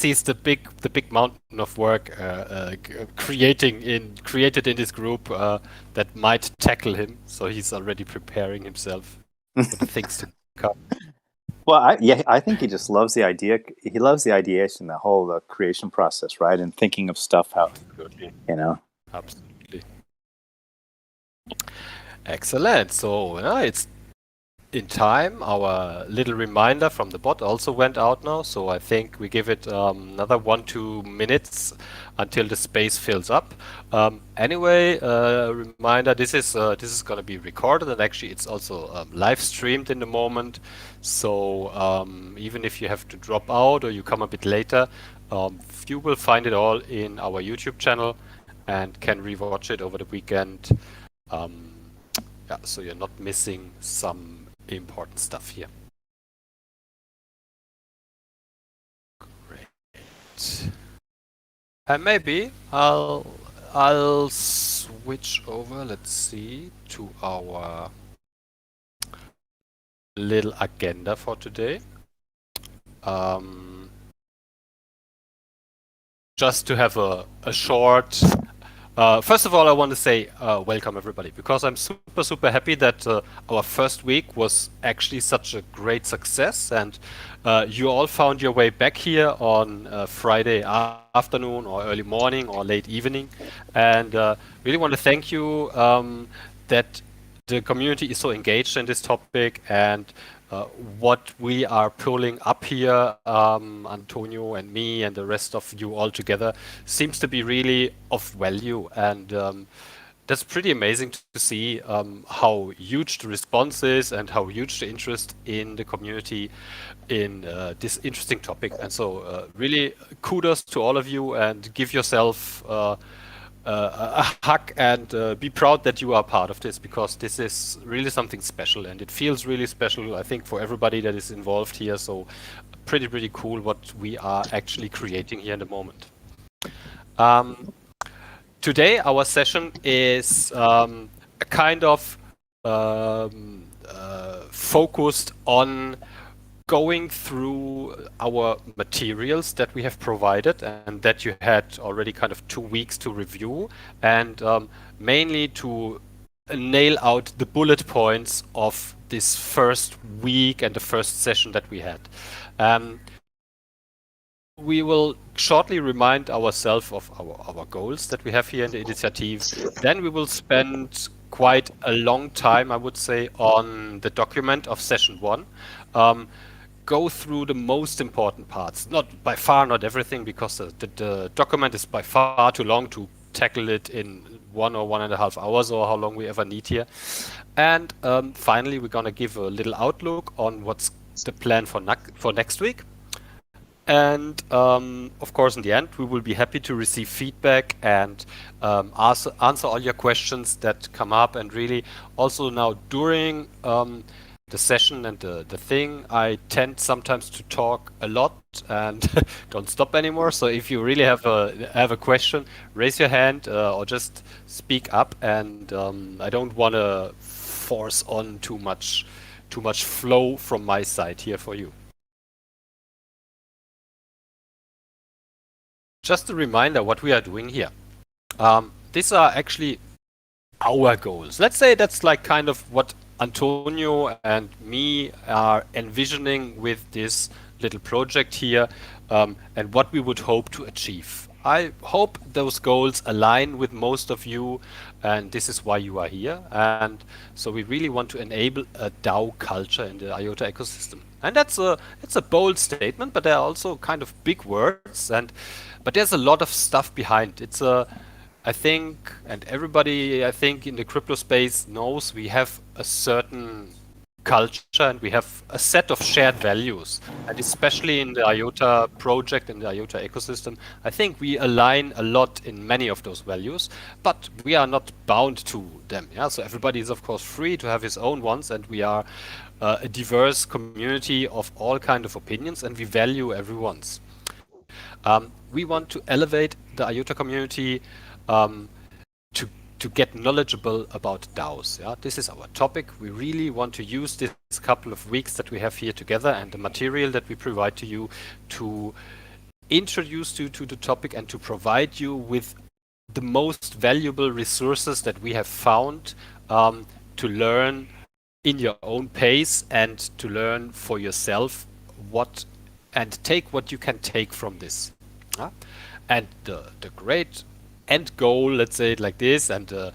sees the big mountain of work created in this group that might tackle him. So he's already preparing himself for the things to come. Well, I think he just loves the idea. He loves the ideation, the whole creation process, right? And thinking of stuff out, Absolutely. Absolutely. Excellent. So it's in time. Our little reminder from the bot also went out now, so I think we give it another 1-2 minutes until the space fills up. Anyway, reminder: this is going to be recorded, and actually it's also live streamed in the moment. So even if you have to drop out or you come a bit later, you will find it all in our YouTube channel and can rewatch it over the weekend. Yeah, so you're not missing some important stuff here. Great. And maybe I'll switch over, let's see, to our little agenda for today. Just to have a short first of all, I want to say welcome everybody, because I'm super happy that our first week was actually such a great success, and you all found your way back here on Friday afternoon or early morning or late evening, and really want to thank you that the community is so engaged in this topic, and what we are pulling up here, Antonio and me and the rest of you all together, seems to be really of value. And that's pretty amazing to see how huge the response is and how huge the interest in the community in this interesting topic. And so really kudos to all of you, and give yourself a hug and be proud that you are part of this, because this is really something special, and it feels really special, I think, for everybody that is involved here. So pretty cool what we are actually creating here in the moment. Today our session is a kind of focused on going through our materials that we have provided and that you had already kind of 2 weeks to review, and mainly to nail out the bullet points of this first week and the first session that we had. We will shortly remind ourselves of our goals that we have here in the initiative. Then we will spend quite a long time, I would say, on the document of session 1. Go through the most important parts, not by far not everything, because the document is by far too long to tackle it in 1 or 1.5 hours, or how long we ever need here. And finally, we're going to give a little outlook on what's the plan for next week. And of course, in the end, we will be happy to receive feedback and answer all your questions that come up. And really also now during the session and the thing, I tend sometimes to talk a lot and don't stop anymore. So if you really have a question, raise your hand or just speak up. And I don't want to force on too much flow from my side here for you. Just a reminder what we are doing here. These are actually our goals. Let's say that's like kind of what Antonio and me are envisioning with this little project here, and what we would hope to achieve. I hope those goals align with most of you, and this is why you are here. And so we really want to enable a DAO culture in the IOTA ecosystem. And it's a bold statement, but there are also kind of big words, but there's a lot of stuff behind. I think, and everybody, I think, in the crypto space knows we have a certain culture and we have a set of shared values. And especially in the IOTA project and the IOTA ecosystem, I think we align a lot in many of those values, but we are not bound to them. Yeah, so everybody is, of course, free to have his own ones, and we are a diverse community of all kinds of opinions, and we value everyone's. We want to elevate the IOTA community to get knowledgeable about DAOs. Yeah? This is our topic. We really want to use this couple of weeks that we have here together and the material that we provide to you to introduce you to the topic and to provide you with the most valuable resources that we have found to learn in your own pace and to learn for yourself what and take what you can take from this. And the great end goal, let's say it like this, and the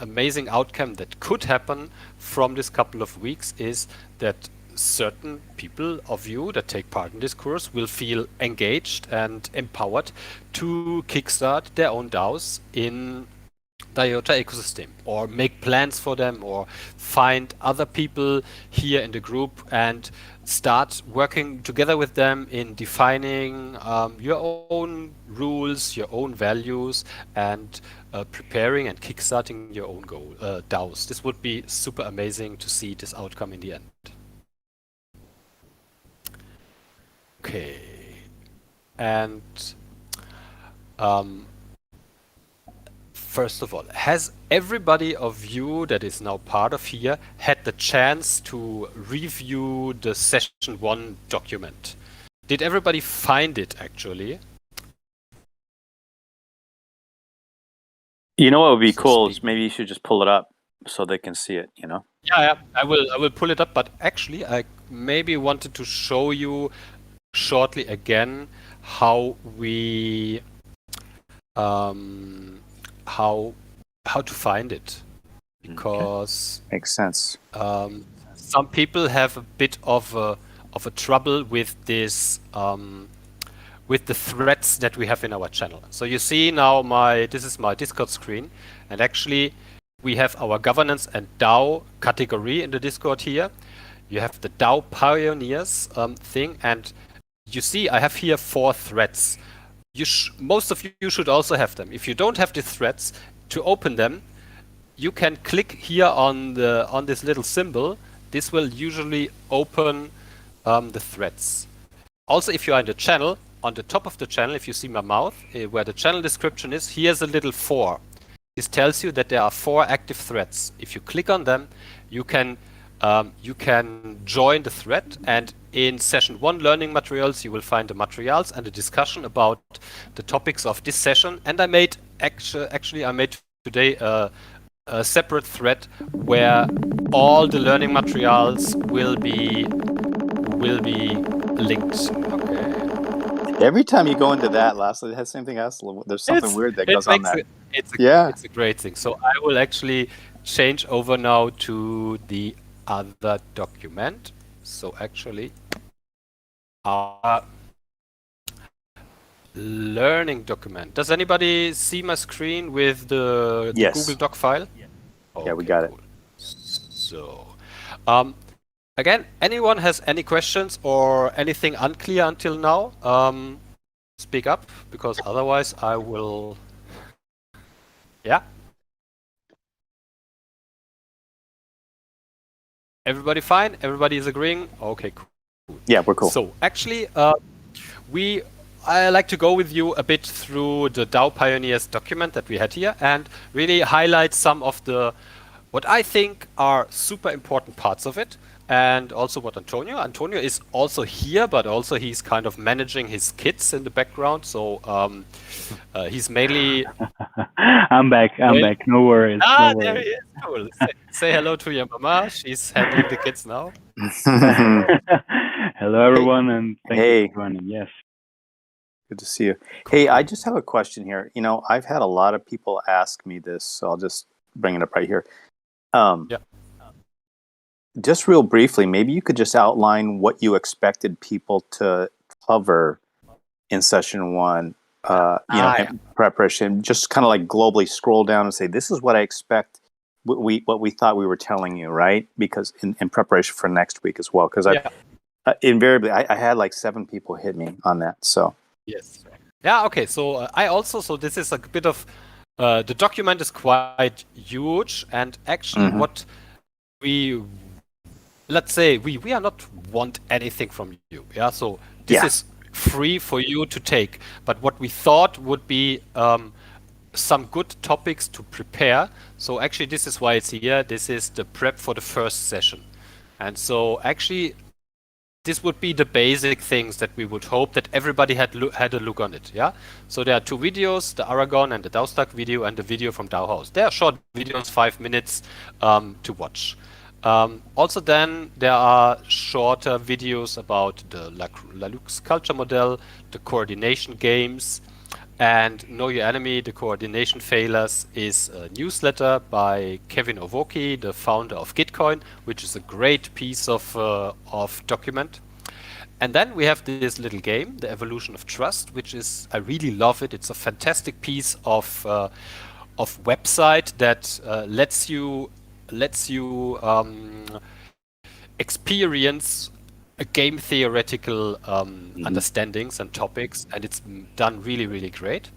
amazing outcome that could happen from this couple of weeks is that certain people of you that take part in this course will feel engaged and empowered to kickstart their own DAOs in the IOTA ecosystem, or make plans for them, or find other people here in the group and start working together with them in defining your own rules, your own values, and preparing and kickstarting your own goal DAOs. This would be super amazing to see this outcome in the end. Okay, and first of all, has everybody of you that is now part of here had the chance to review the session 1 document? Did everybody find it actually? You know what would be cool is maybe you should just pull it up so they can see it, you know? Yeah, I will pull it up, but actually I maybe wanted to show you shortly again how we how to find it, because makes sense. some people have a bit of a trouble with this with the threads that we have in our channel. So you see now this is my Discord screen, and actually we have our governance and DAO category in the Discord here. You have the DAO Pioneers thing, and you see I have here 4 threads. Most of you should also have them. If you don't have the threads, to open them, you can click here on this little symbol. This will usually open the threads. Also, if you are in the channel, on the top of the channel, if you see my mouth, where the channel description is, here's a little 4. This tells you that there are 4 active threads. If you click on them, you can join the thread, and in session 1 learning materials you will find the materials and the discussion about the topics of this session. And I made today a separate thread where all the learning materials will be linked. Okay. Every time you go into that, lastly, it has the same thing else. There's something weird that goes on that. It's a great thing. So I will actually change over now to the other document. So actually our learning document. Does anybody see my screen with the Google Doc file? Okay, yeah, we got it. So again, anyone has any questions or anything unclear until now, speak up, because otherwise I will... Yeah? Everybody fine? Everybody is agreeing? Okay, cool. Yeah, we're cool. So actually, I like to go with you a bit through the DAO Pioneers document that we had here and really highlight some of what I think are super important parts of it, and also what Antonio is also here, but also he's kind of managing his kids in the background, so he's mainly... I'm back, no worries. No worries. There he is, cool. Say hello to your mama, she's handling the kids now. Hello everyone, and thank you for joining. Yes. Good to see you. Hey, I just have a question here. You know, I've had a lot of people ask me this, so I'll just bring it up right here. Just real briefly, maybe you could just outline what you expected people to cover in session 1, in preparation. Just kind of like globally scroll down and say, this is what I expect, what we thought we were telling you, right? Because in preparation for next week as well. Because invariably, I had like 7 people hit me on that, so... Yes. Yeah, okay. So so this is a bit of, the document is quite huge, and actually what let's say, we are not want anything from you. Yeah, so this is free for you to take. But what we thought would be some good topics to prepare. So actually this is why it's here. This is the prep for the first session. And so actually this would be the basic things that we would hope that everybody had a look on it. Yeah. So there are two videos: the Aragon and the DAO Stack video, and the video from DAO House. They are short videos, 5 minutes to watch. Also, then there are shorter videos about the Lalux culture model, the coordination games, and Know Your Enemy, the coordination failures, is a newsletter by Kevin Owoki, the founder of Gitcoin, which is a great piece of document. And then we have this little game, The Evolution of Trust, which is, I really love it. It's a fantastic piece of website that lets you experience a game theoretical understandings and topics, and it's done really, really great.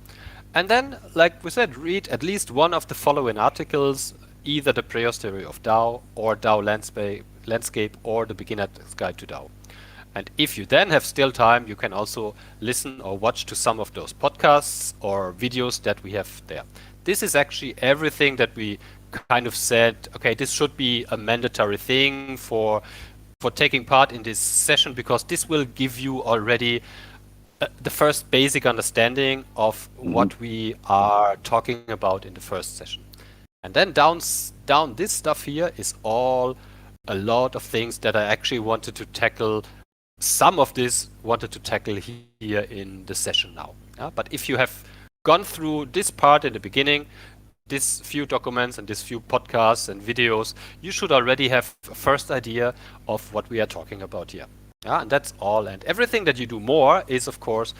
And then, like we said, read at least one of the following articles, either the Prehistory of DAO or DAO Landscape or the Beginner's Guide to DAO. And if you then have still time, you can also listen or watch to some of those podcasts or videos that we have there. This is actually everything that we kind of said, okay, this should be a mandatory thing for taking part in this session, because this will give you already the first basic understanding of what we are talking about in the first session. And then down this stuff here is all a lot of things that I actually wanted to tackle. Some of this wanted to tackle here in the session now. Yeah? But if you have gone through this part in the beginning, these few documents and these few podcasts and videos, you should already have a first idea of what we are talking about here. Yeah, and that's all. And everything that you do more is, of course,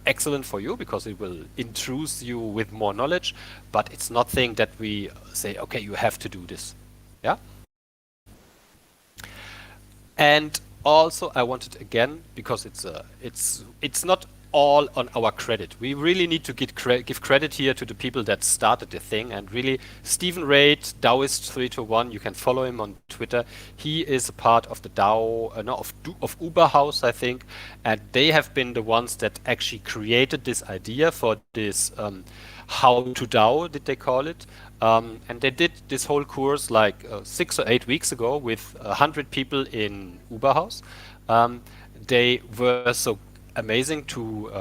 excellent for you, because it will introduce you with more knowledge. But it's nothing that we say, okay, you have to do this. Yeah. And also, I wanted, again, because it's not all on our credit. We really need to give credit here to the people that started the thing. And really, Stephen Raid, Daoist321, you can follow him on Twitter. He is a part of the DAO, of Uber House, I think. And they have been the ones that actually created this idea for this how to DAO, did they call it. And they did this whole course like 6 or 8 weeks ago with 100 people in Uber House. They were so amazing to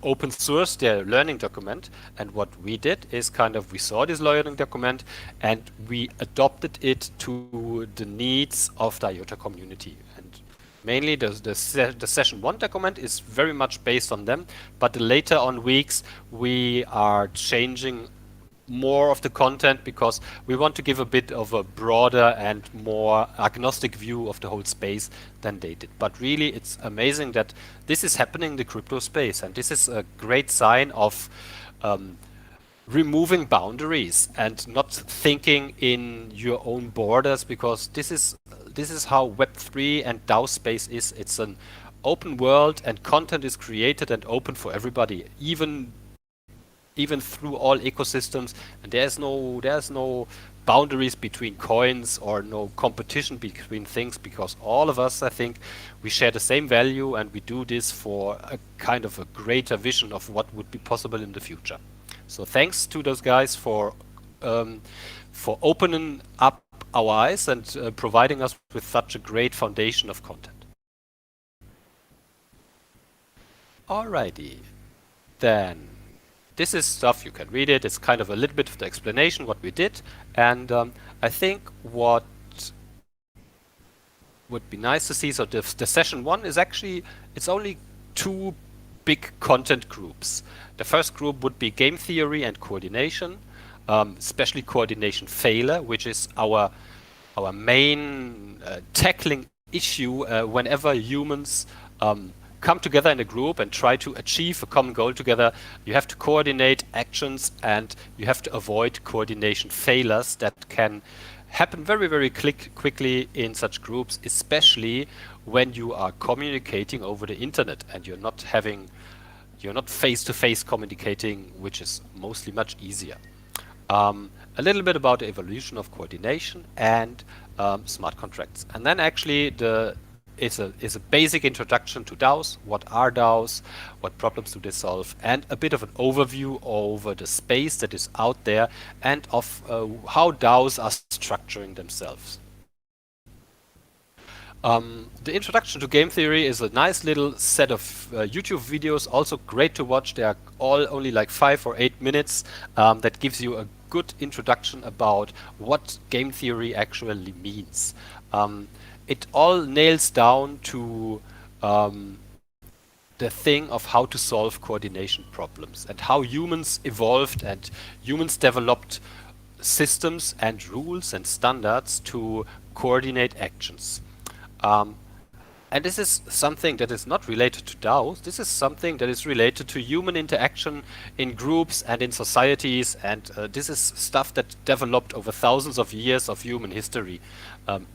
open source their learning document, and what we did is we saw this learning document and we adopted it to the needs of the IOTA community. And mainly the session 1 document is very much based on them, but the later on weeks we are changing more of the content, because we want to give a bit of a broader and more agnostic view of the whole space than they did. But really, it's amazing that this is happening in the crypto space, and this is a great sign of removing boundaries and not thinking in your own borders, because this is how Web3 and DAO space is. It's an open world, and content is created and open for everybody, even through all ecosystems, and there's no boundaries between coins or no competition between things, because all of us, I think, we share the same value, and we do this for a kind of a greater vision of what would be possible in the future. So thanks to those guys for opening up our eyes and providing us with such a great foundation of content. Alrighty, then. This is stuff, you can read it. It's kind of a little bit of the explanation what we did. And I think what would be nice to see, so the session 1 is actually, it's only 2 big content groups. The first group would be game theory and coordination, especially coordination failure, which is our main tackling issue whenever humans come together in a group and try to achieve a common goal together. You have to coordinate actions, and you have to avoid coordination failures that can happen very, very quickly in such groups, especially when you are communicating over the internet and you're not face-to-face communicating, which is mostly much easier. A little bit about the evolution of coordination and smart contracts. And then actually is a basic introduction to DAOs. What are DAOs? What problems do they solve? And a bit of an overview over the space that is out there and of how DAOs are structuring themselves. The introduction to game theory is a nice little set of YouTube videos, also great to watch. They are all only like 5 or 8 minutes. That gives you a good introduction about what game theory actually means. It all nails down to the thing of how to solve coordination problems and how humans evolved and humans developed systems and rules and standards to coordinate actions. And this is something that is not related to DAOs. This is something that is related to human interaction in groups and in societies. And this is stuff that developed over thousands of years of human history.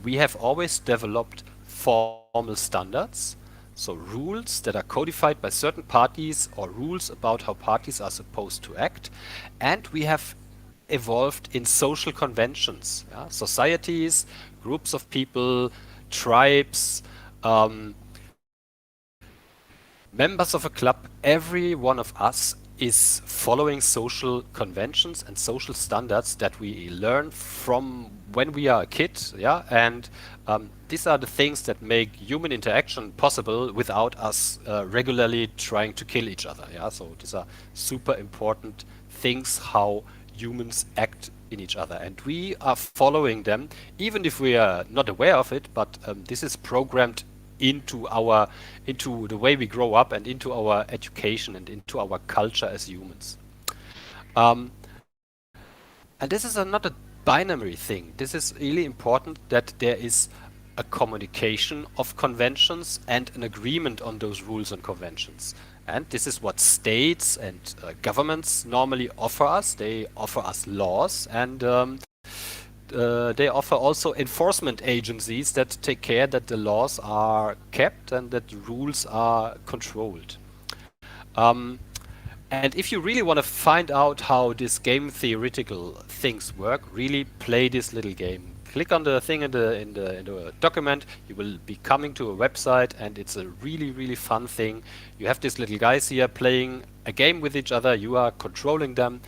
We have always developed formal standards, so rules that are codified by certain parties or rules about how parties are supposed to act. And we have evolved in social conventions, societies, groups of people, tribes, members of a club. Every one of us is following social conventions and social standards that we learn from when we are a kid, and these are the things that make human interaction possible without us regularly trying to kill each other. So these are super important things how humans act in each other, and we are following them even if we are not aware of it, but this is programmed into the way we grow up and into our education and into our culture as humans. And this is not a binary thing. This is really important that there is a communication of conventions and an agreement on those rules and conventions. And this is what states and governments normally offer us. They offer us laws, and they offer also enforcement agencies that take care that the laws are kept and that the rules are controlled. And if you really want to find out how this game theoretical things work, really play this little game. Click on the thing in the document. You will be coming to a website, and it's a really fun thing. You have these little guys here playing a game with each other. You are controlling them,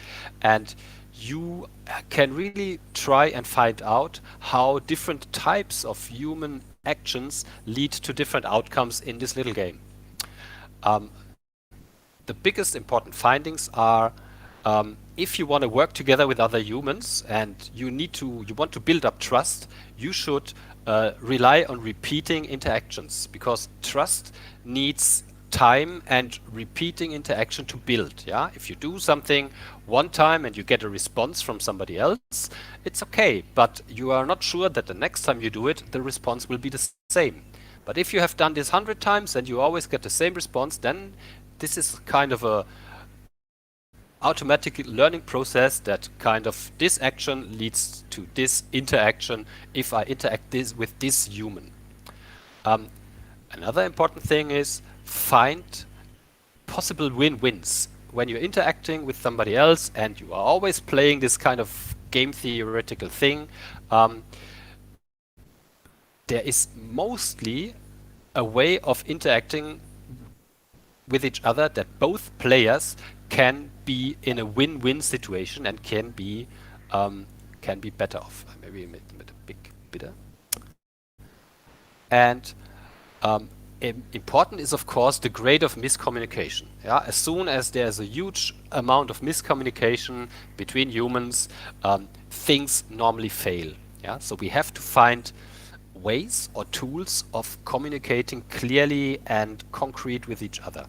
and you can really try and find out how different types of human actions lead to different outcomes in this little game. The biggest important findings are if you want to work together with other humans and you want to build up trust, you should rely on repeating interactions, because trust needs time and repeating interaction to build. If you do something one time and you get a response from somebody else, it's okay, but you are not sure that the next time you do it, the response will be the same. But if you have done this 100 times and you always get the same response, then this is kind of a automatic learning process that kind of this action leads to this interaction if I interact with this human. Another important thing is find possible win-wins. When you're interacting with somebody else and you are always playing this kind of game theoretical thing, there is mostly a way of interacting with each other that both players can be in a win-win situation and can be better off. Maybe mit a big bitter. And important is, of course, the grade of miscommunication. As soon as there's a huge amount of miscommunication between humans, things normally fail. So we have to find ways or tools of communicating clearly and concrete with each other.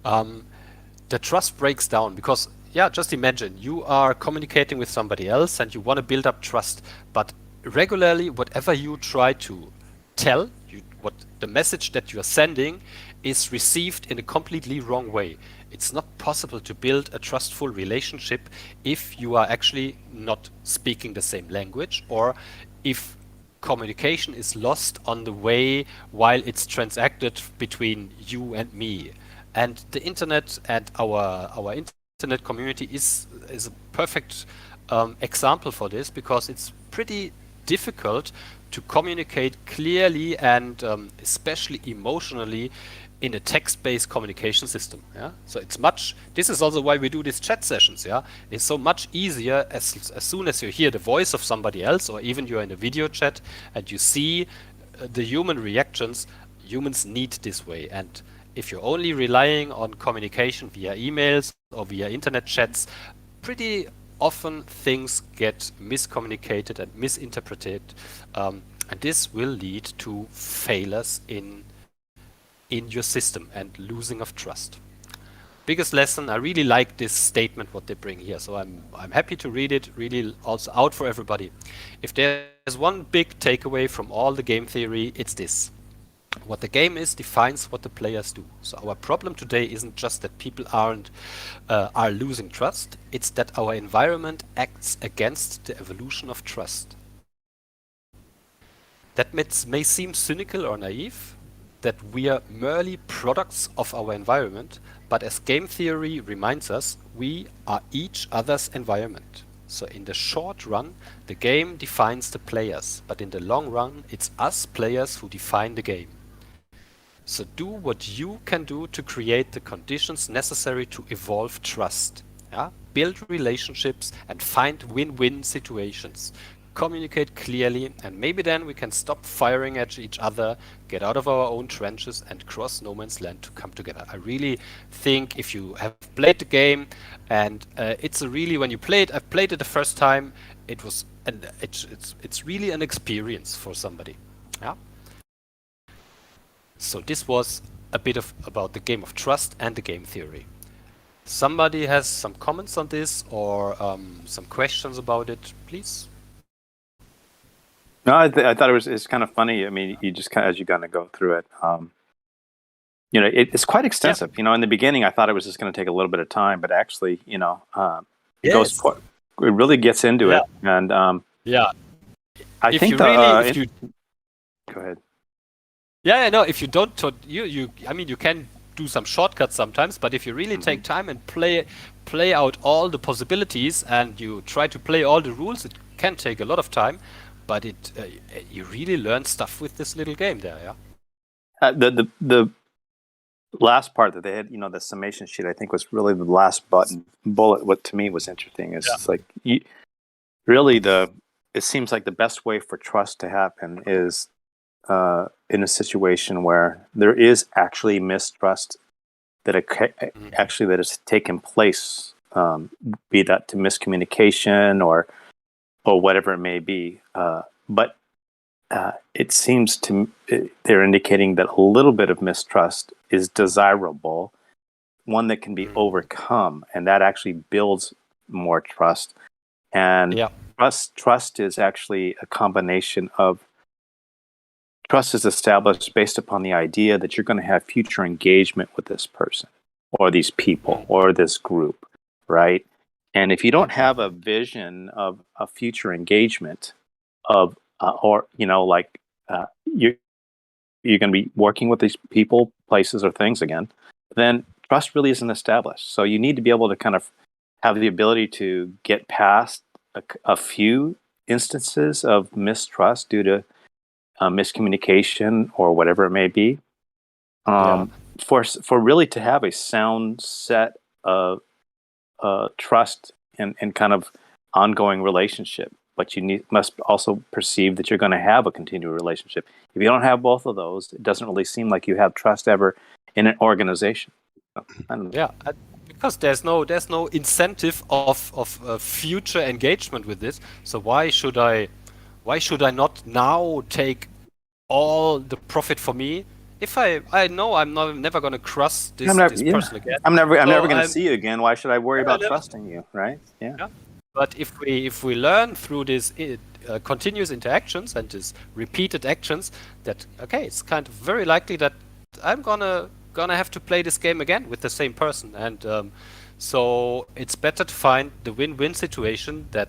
The trust breaks down because, just imagine you are communicating with somebody else and you want to build up trust, but regularly whatever you try to tell, what the message that you are sending is received in a completely wrong way. It's not possible to build a trustful relationship if you are actually not speaking the same language, or if communication is lost on the way while it's transacted between you and me. And the internet and our internet community is a perfect example for this, because it's pretty difficult to communicate clearly and especially emotionally in a text-based communication system. Yeah, so it's much. This is also why we do these chat sessions. Yeah, it's so much easier as soon as you hear the voice of somebody else, or even you're in a video chat and you see the human reactions. Humans need this way, and if you're only relying on communication via emails or via internet chats, pretty often things get miscommunicated and misinterpreted, and this will lead to failures in your system and losing of trust. Biggest lesson, I really like this statement what they bring here, so I'm happy to read it, really also out for everybody. If there's one big takeaway from all the game theory, it's this. What the game is defines what the players do. So our problem today isn't just that people are losing trust, it's that our environment acts against the evolution of trust. That may seem cynical or naive, that we are merely products of our environment, but as game theory reminds us, we are each other's environment. So in the short run, the game defines the players, but in the long run, it's us players who define the game. So do what you can do to create the conditions necessary to evolve trust. Yeah? Build relationships and find win-win situations. Communicate clearly, and maybe then we can stop firing at each other, get out of our own trenches and cross no man's land to come together. I really think if you have played the game, and it's a really, when you play it, I've played it the first time, it was, and it's really an experience for somebody. Yeah. So this was a bit about the game of trust and the game theory. Somebody has some comments on this or some questions about it, please? No, I thought it's kind of funny. I mean, you just kind of, as you kind of go through it, it's quite extensive. Yeah. In the beginning, I thought it was just going to take a little bit of time, but actually, it goes, it really gets into it. And I think go ahead. Yeah, no. If you don't, I mean, you can do some shortcuts sometimes, but if you really take time and play out all the possibilities and you try to play all the rules, it can take a lot of time. But you really learn stuff with this little game there, yeah. The last part that they had, the summation sheet, I think was really the last bullet. What to me was interesting is like it seems like the best way for trust to happen is in a situation where there is actually mistrust that that has taken place, be that to miscommunication or whatever it may be. But it seems they're indicating that a little bit of mistrust is desirable, one that can be overcome, and that actually builds more trust. And trust is actually a combination of trust is established based upon the idea that you're going to have future engagement with this person or these people or this group, right? And if you don't have a vision of a future engagement of, you're going to be working with these people, places, or things again, then trust really isn't established. So you need to be able to kind of have the ability to get past a few instances of mistrust due to miscommunication or whatever it may be. For really to have a sound set of trust and kind of ongoing relationship, but you must also perceive that you're going to have a continual relationship. If you don't have both of those, it doesn't really seem like you have trust ever in an organization. I don't know. Yeah, because there's no incentive of future engagement with this. So why should I not now take all the profit for me? If I know I'm never going to cross this person again. I'm never going to see you again. Why should I worry about trusting you, right? Yeah. But if we learn through this continuous interactions and these repeated actions, that it's kind of very likely that I'm gonna have to play this game again with the same person, and so it's better to find the win-win situation that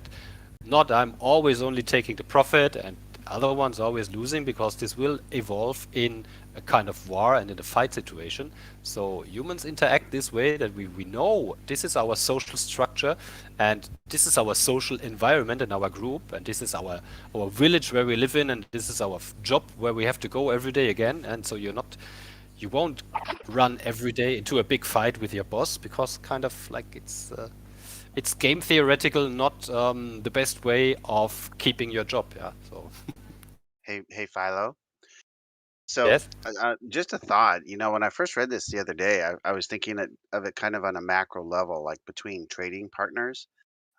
not I'm always only taking the profit and other ones always losing, because this will evolve in a kind of war and in a fight situation. So humans interact this way, that we know this is our social structure and this is our social environment in our group, and this is our village where we live in, and this is our job where we have to go every day again. And so you won't run every day into a big fight with your boss because kind of like it's game theoretical, not the best way of keeping your job. Yeah. So Hey, Philo. So, yes. just a thought. When I first read this the other day, I was thinking of it kind of on a macro level, like between trading partners.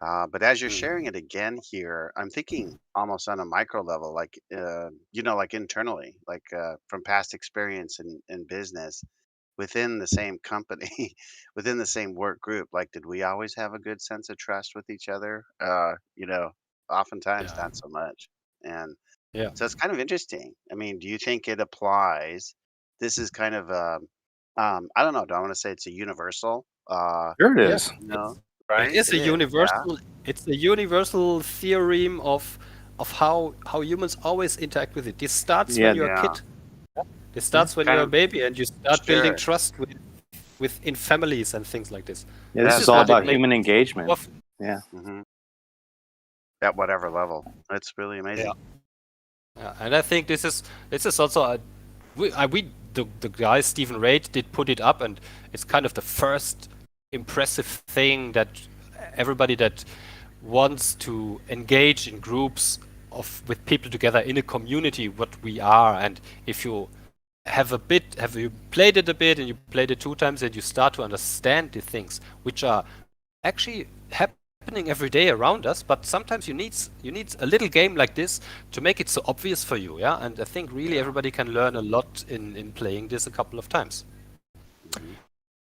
But as you're sharing it again here, I'm thinking almost on a micro level, like like internally, like from past experience in business within the same company, within the same work group. Like, did we always have a good sense of trust with each other? Oftentimes Yeah. not so much. And Yeah. so it's kind of interesting. I mean, do you think it applies? This is kind of I don't know. Do I want to say it's a universal? Sure it Yeah. is. It Right? is It a is. Yeah. universal. It's a universal theorem of how humans always interact with it. This starts when Yeah, you're a Yeah. kid. This starts when Kind you're a of. baby and you start building Sure. trust within families and things like this. yeah. This This That's is is all what it about fascinating. makes human it so engagement. powerful. Yeah. Hmm. At whatever level. It's really Yeah. amazing. Yeah. And I think this is also the guy Stephen Reid did put it up, and it's kind of the first impressive thing that everybody that wants to engage in groups of with people together in a community, what we are, and if you have you played it a bit and you played it 2 times and you start to understand the things which are actually happening every day around us, but sometimes you need a little game like this to make it so obvious for you. Yeah, and I think really Yeah. everybody can learn a lot in playing this a couple of times. Hmm.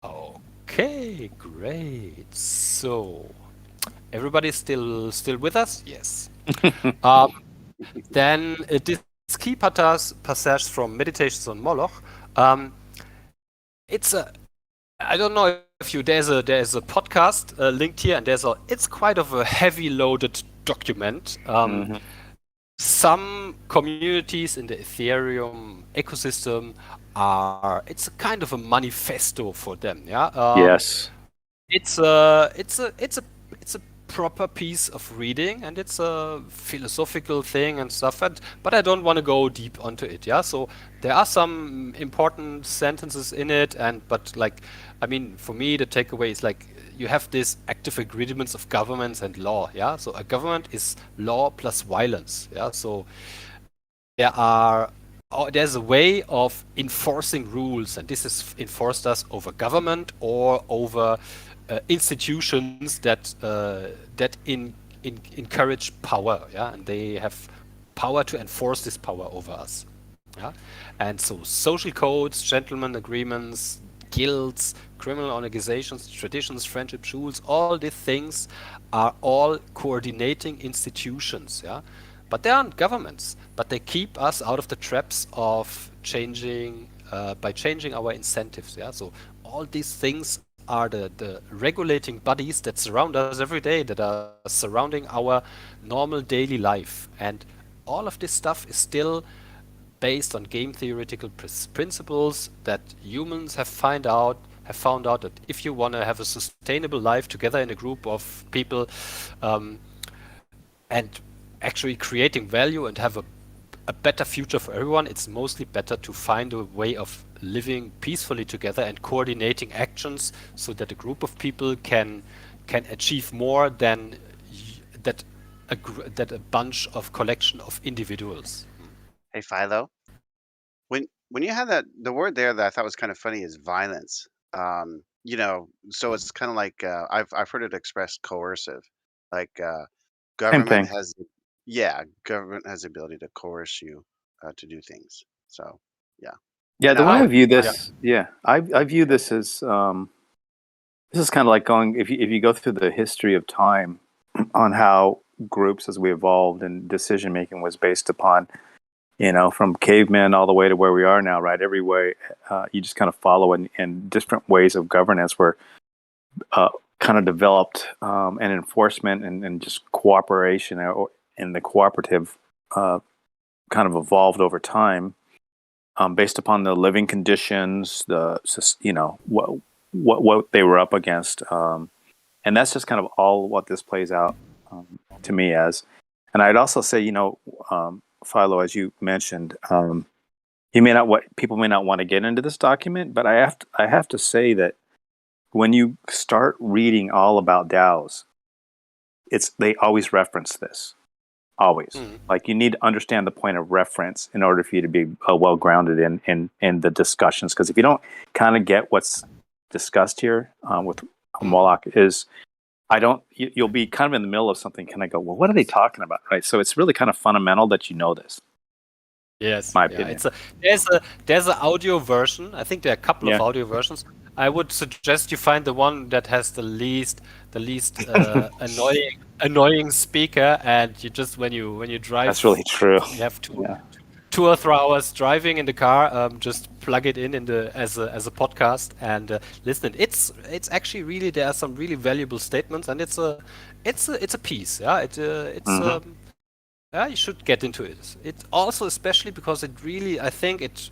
Okay, great. So everybody's still with us? Yes. Um, then this key passage from Meditations on Moloch. Um, it's a I don't know if you there's a podcast linked here, and it's quite of a heavy loaded document. Hmm. Some communities in the Ethereum ecosystem it's a kind of a manifesto for them. Yeah. Yes. It's a proper piece of reading, and it's a philosophical thing and stuff, but I don't want to go deep onto it. Yeah, so there are some important sentences in it, but like, I mean, for me the takeaway is like you have this active agreements of governments and law. Yeah, so a government is law plus violence. Yeah, so there's a way of enforcing rules, and this is enforced us over government or over institutions that encourage power, yeah, and they have power to enforce this power over us, yeah, and so social codes, gentlemen agreements, guilds, criminal organizations, traditions, friendship rules, all these things are all coordinating institutions, yeah, but they aren't governments, but they keep us out of the traps of changing by changing our incentives. Yeah, so all these things are the regulating bodies that surround us every day, that are surrounding our normal daily life, and all of this stuff is still based on game theoretical principles that humans have found out that if you want to have a sustainable life together in a group of people, um, and actually creating value and have a better future for everyone, it's mostly better to find a way of living peacefully together and coordinating actions so that a group of people can achieve more than that a bunch of collection of individuals. Hey, Philo. When you have the word there that I thought was kind of funny is violence. So it's kind of like I've heard it expressed coercive, like Same government thing. has yeah, government has the ability to coerce you to do things. So yeah, Yeah, and the I way I like view I, this, I view this as this is kind of like going if you go through the history of time on how groups as we evolved and decision making was based upon from cavemen all the way to where we are now, right? Every way you just kind of follow and different ways of governance were uh, kind of developed and enforcement and just cooperation and the cooperative uh, kind of evolved over time based upon the living conditions, what they were up against, and that's just kind of all what this plays out to me as. And I'd also say, Philo, as you mentioned, people may not want to get into this document, but I have to say that when you start reading all about DAOs, they always reference this. Always. Like, you need to understand the point of reference in order for you to be well grounded in the discussions. Because if you don't kind of get what's discussed here with Molok, you'll be kind of in the middle of something, kind of go, well, what are they talking about, right? So it's really kind of fundamental that you know this. Yes, my opinion. There's an audio version. I think there are a couple of audio versions. I would suggest you find the one that has the least annoying speaker, and you just when you drive. That's really true. You have 2 or 3 hours driving in the car. Just plug it in as a podcast and listen. It's actually really, there are some really valuable statements, and it's a piece. Yeah, you should get into it. It also, especially because it really, I think it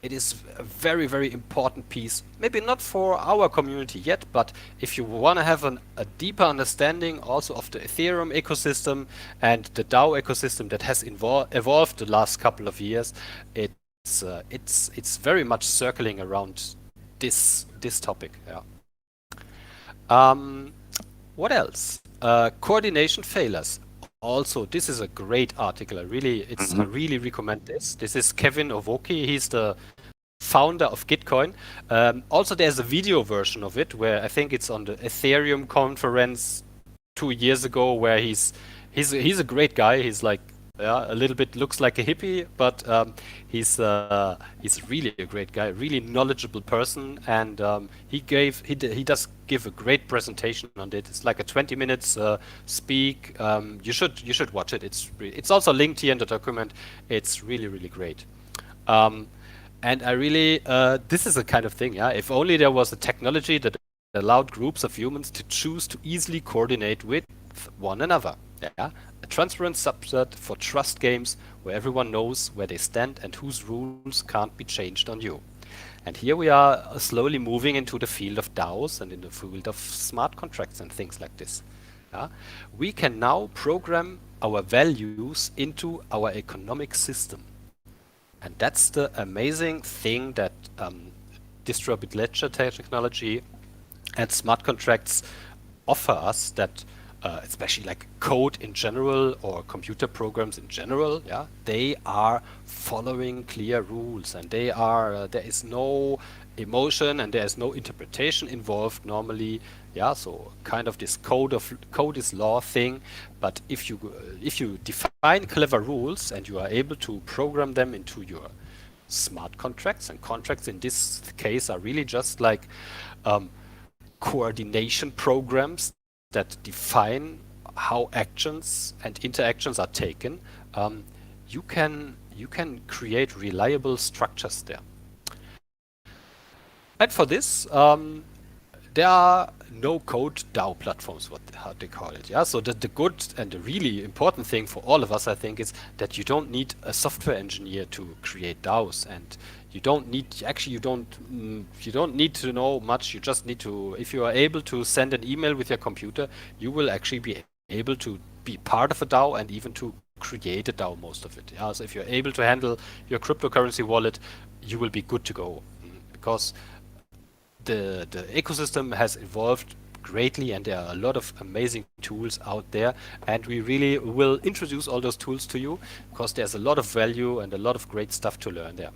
is a very, very important piece. Maybe not for our community yet, but if you want to have a deeper understanding also of the Ethereum ecosystem and the DAO ecosystem that has evolved the last couple of years, it's very much circling around this topic. Yeah. What else? Coordination failures. Also, this is a great article. I really recommend this. This is Kevin Owoki. He's the founder of Gitcoin. Also, there's a video version of it where I think it's on the Ethereum conference 2 years ago, where he's a great guy. He's like a little bit looks like a hippie, but he's really a great guy, really knowledgeable person, and he does give a great presentation on it. It's like a 20 minutes speak. You should watch it. It's also linked here in the document. It's really, really great. And I really this is a kind of thing. Yeah, if only there was a technology that allowed groups of humans to choose to easily coordinate with one another. Yeah, a transparent subset for trust games where everyone knows where they stand and whose rules can't be changed on you. And here we are slowly moving into the field of DAOs and in the field of smart contracts and things like this. Yeah? We can now program our values into our economic system. And that's the amazing thing that distributed ledger technology and smart contracts offer us, that especially like code in general or computer programs in general, yeah, they are following clear rules, and they are there is no emotion and there is no interpretation involved normally. Yeah, so kind of this code is law thing. But if you define clever rules and you are able to program them into your smart contracts, and contracts in this case are really just like coordination programs that define how actions and interactions are taken, you can create reliable structures there. And for this, there are no-code DAO platforms, how they call it. Yeah, so the good and the really important thing for all of us, I think, is that you don't need a software engineer to create DAOs, and you don't need to know much. You just need to, if you are able to send an email with your computer, you will actually be able to be part of a DAO and even to create a DAO, most of it. Yeah, so if you're able to handle your cryptocurrency wallet, you will be good to go, because the ecosystem has evolved greatly, and there are a lot of amazing tools out there, and we really will introduce all those tools to you, because there's a lot of value and a lot of great stuff to learn there.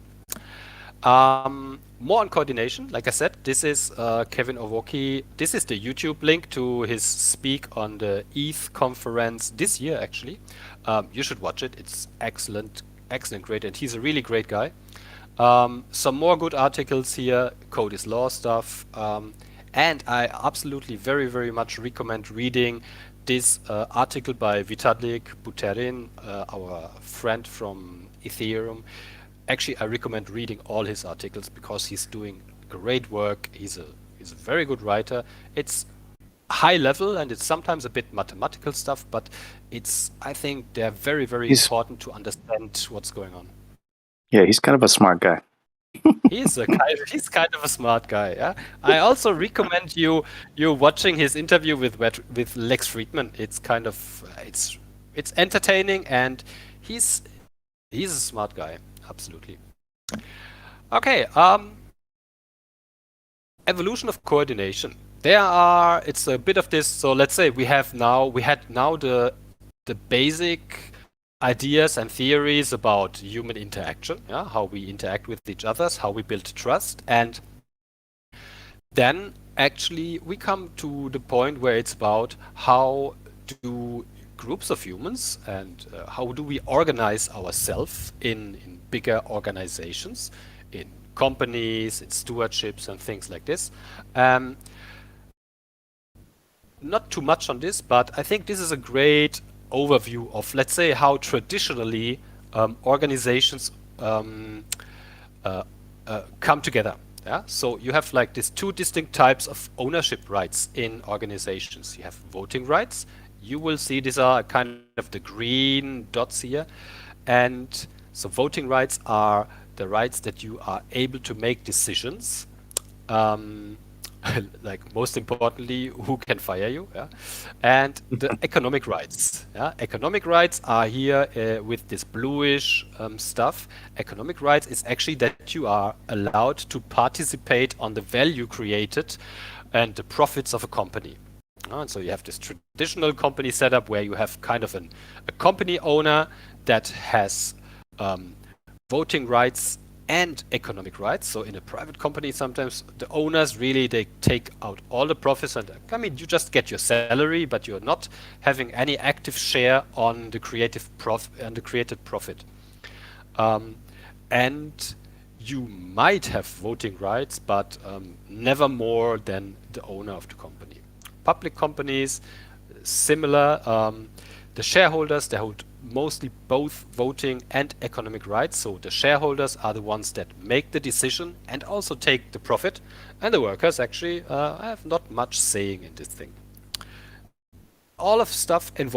More on coordination. Like I said, this is Kevin Owoki. This is the YouTube link to his speak on the ETH conference this year, actually. You should watch it. It's excellent, great, and he's a really great guy. Some more good articles here, code is law stuff, and I absolutely very, very much recommend reading this article by Vitalik Buterin, our friend from Ethereum. Actually, I recommend reading all his articles because he's doing great work. He's a very good writer. It's high level and it's sometimes a bit mathematical stuff, but I think they're very, very important to understand what's going on. Yeah, he's kind of a smart guy. He's kind of a smart guy. Yeah, I also recommend you watching his interview with Lex Friedman. It's kind of it's entertaining, and he's a smart guy. absolutely. Okay, evolution of coordination. It's a bit of this. So let's say we had now the basic ideas and theories about human interaction, yeah, how we interact with each other, how we build trust, and then actually we come to the point where it's about how do groups of humans and how do we organize ourselves in bigger organizations, in companies, in stewardships and things like this. Not too much on this, but I think this is a great overview of, let's say, how traditionally organizations come together. Yeah, so you have like these two distinct types of ownership rights in organizations. You have voting rights. You will see these are kind of the green dots here. And so voting rights are the rights that you are able to make decisions. Like most importantly, who can fire you, yeah? And the economic rights. Yeah? Economic rights are here with this bluish stuff. Economic rights is actually that you are allowed to participate on the value created and the profits of a company. And so you have this traditional company setup where you have kind of a company owner that has voting rights and economic rights. So in a private company, sometimes the owners really, they take out all the profits, and I mean, you just get your salary, but you're not having any active share on the created profit. And you might have voting rights, but never more than the owner of the company. Public companies, similar. The shareholders, they hold mostly both voting and economic rights. So the shareholders are the ones that make the decision and also take the profit. And the workers actually have not much saying in this thing. All of stuff can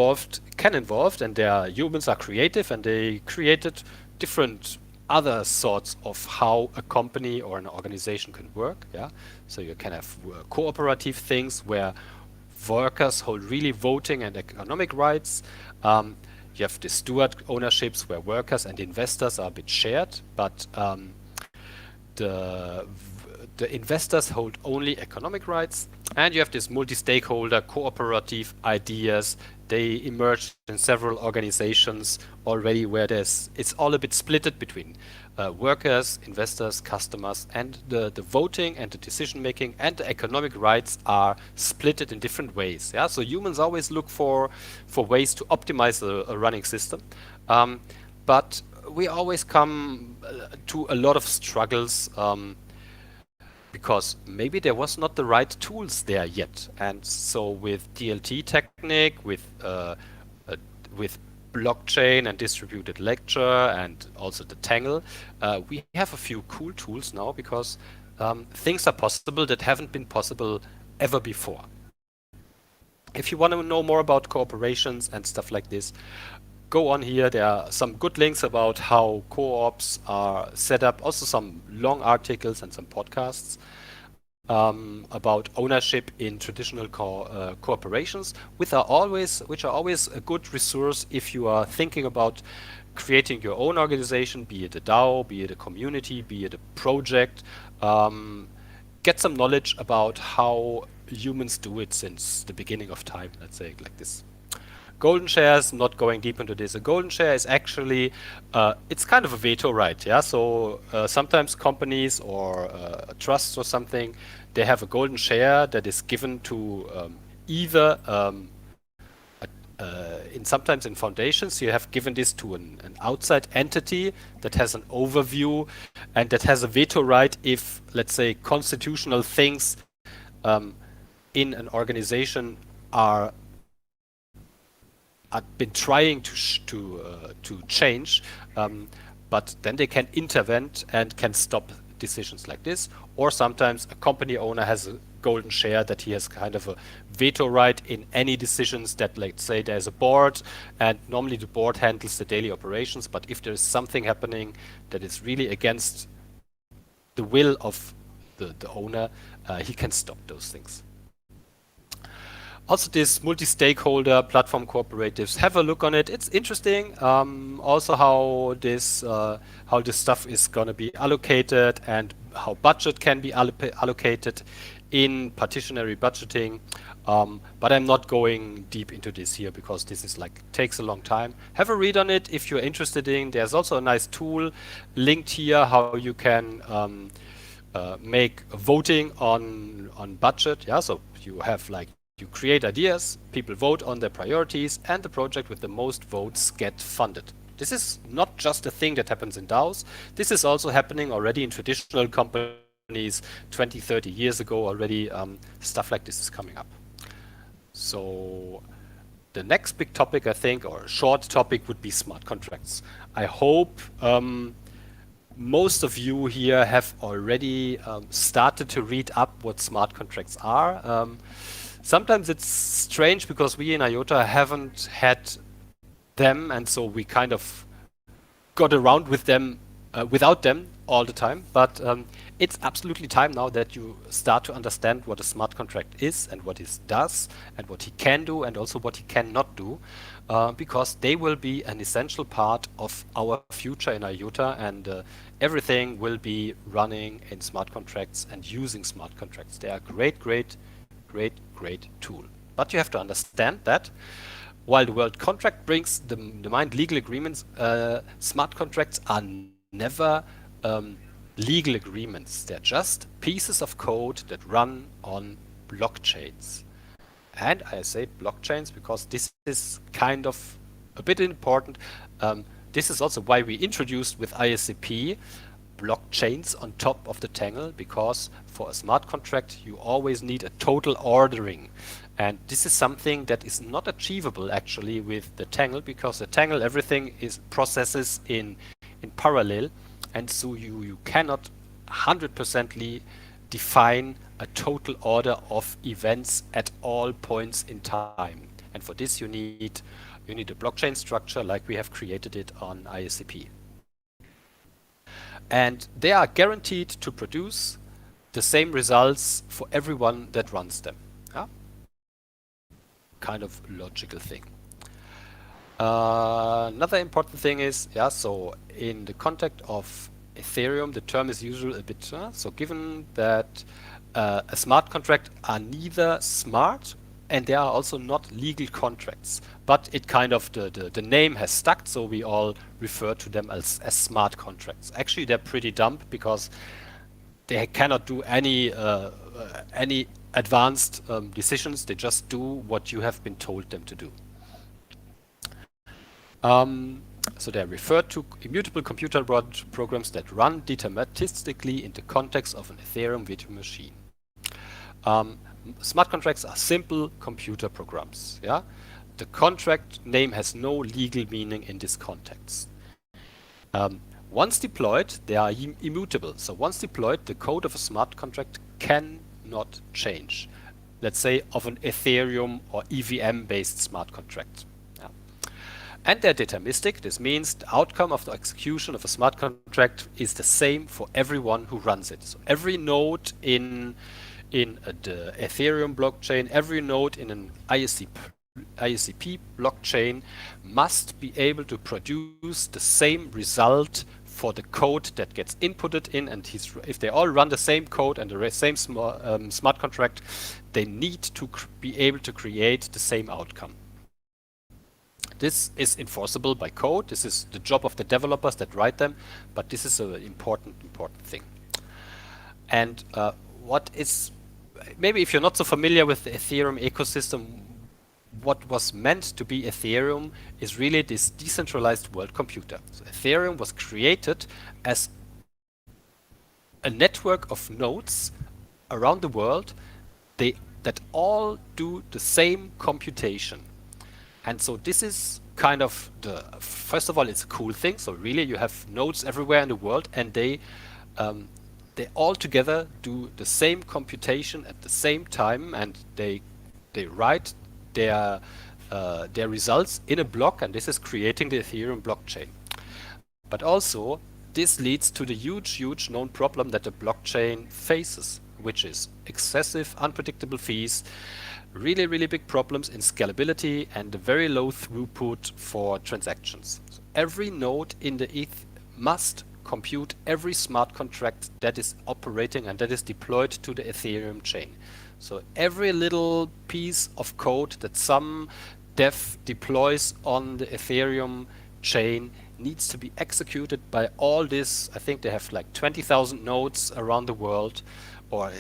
involve, and humans are creative, and they created different other sorts of how a company or an organization can work. Yeah, so you can have cooperative things where workers hold really voting and economic rights. You have the steward ownerships where workers and investors are a bit shared, but the investors hold only economic rights. And you have this multi-stakeholder cooperative ideas. They emerged in several organizations already where it's all a bit splitted between workers, investors, customers, and the voting and the decision making and the economic rights are splitted in different ways. Yeah, so humans always look for ways to optimize a running system, but we always come to a lot of struggles because maybe there was not the right tools there yet. And so with DLT technique, with blockchain and distributed lecture and also the Tangle, we have a few cool tools now because things are possible that haven't been possible ever before. If you want to know more about cooperations and stuff like this, go on here. There are some good links about how co-ops are set up, also some long articles and some podcasts about ownership in traditional corporations, which are always a good resource if you are thinking about creating your own organization, be it a DAO, be it a community, be it a project. Get some knowledge about how humans do it since the beginning of time, let's say like this. Golden shares, not going deep into this. A golden share is actually, it's kind of a veto right, yeah? So sometimes companies or trusts or something, they have a golden share that is given to either, sometimes in foundations, you have given this to an outside entity that has an overview and that has a veto right if, let's say, constitutional things in an organization are been trying to change, but then they can intervene and can stop decisions like this. Or sometimes a company owner has a golden share that he has kind of a veto right in any decisions that, let's say, there's a board, and normally the board handles the daily operations, but if there's something happening that is really against the will of the owner, he can stop those things. Also, this multi-stakeholder platform cooperatives, have a look on it. It's interesting. Also, how this stuff is going to be allocated and how budget can be allocated in partitionary budgeting. But I'm not going deep into this here because this is takes a long time. Have a read on it if you're interested in. There's also a nice tool linked here how you can make voting on budget. Yeah, so you have you create ideas, people vote on their priorities, and the project with the most votes get funded. This is not just a thing that happens in DAOs. This is also happening already in traditional companies 20, 30 years ago already. Stuff like this is coming up. So the next big topic, I think, or short topic, would be smart contracts. I hope most of you here have already started to read up what smart contracts are. Sometimes it's strange because we in IOTA haven't had them, and so we kind of got around with them without them all the time. But it's absolutely time now that you start to understand what a smart contract is and what it does and what he can do and also what he cannot do, because they will be an essential part of our future in IOTA, and everything will be running in smart contracts and using smart contracts. They are a great tool. But you have to understand that while the word contract brings to mind legal agreements, smart contracts are never legal agreements. They're just pieces of code that run on blockchains. And I say blockchains because this is kind of a bit important. This is also why we introduced with ISCP blockchains on top of the Tangle, because for a smart contract you always need a total ordering, and this is something that is not achievable actually with the Tangle, because the Tangle everything is processes in parallel, and so you cannot 100% define a total order of events at all points in time, and for this you need a blockchain structure like we have created it on ISCP. And they are guaranteed to produce the same results for everyone that runs them. Yeah? Kind of logical thing. Another important thing is, so in the context of Ethereum, the term is usually a bit, so given that a smart contract are neither smart and they are also not legal contracts, but it kind of, the name has stuck, so we all refer to them as smart contracts. Actually, they're pretty dumb because they cannot do any advanced decisions. They just do what you have been told them to do. So they're referred to immutable computer programs that run deterministically in the context of an Ethereum virtual machine. Smart contracts are simple computer programs. Yeah, the contract name has no legal meaning in this context. Once deployed, they are immutable. So once deployed, the code of a smart contract cannot change. Let's say of an Ethereum or EVM-based smart contract. Yeah. And they're deterministic. This means the outcome of the execution of a smart contract is the same for everyone who runs it. So every node in the Ethereum blockchain, every node in an ISCP blockchain must be able to produce the same result for the code that gets inputted in, and if they all run the same code and the same smart contract, they need to be able to create the same outcome. This is enforceable by code. This is the job of the developers that write them, but this is an important thing. And what is, maybe if you're not so familiar with the Ethereum ecosystem, what was meant to be Ethereum is really this decentralized world computer. So Ethereum was created as a network of nodes around the world that all do the same computation. And so this is kind of first of all, it's a cool thing. So really you have nodes everywhere in the world, and they all together do the same computation at the same time, and they write their results in a block, and this is creating the Ethereum blockchain. But also this leads to the huge known problem that the blockchain faces. which is excessive, unpredictable fees, really, really big problems in scalability, and a very low throughput for transactions. So every node in the ETH must compute every smart contract that is operating and that is deployed to the Ethereum chain. So every little piece of code that some dev deploys on the Ethereum chain needs to be executed by all this. I think they have like 20,000 nodes around the world, or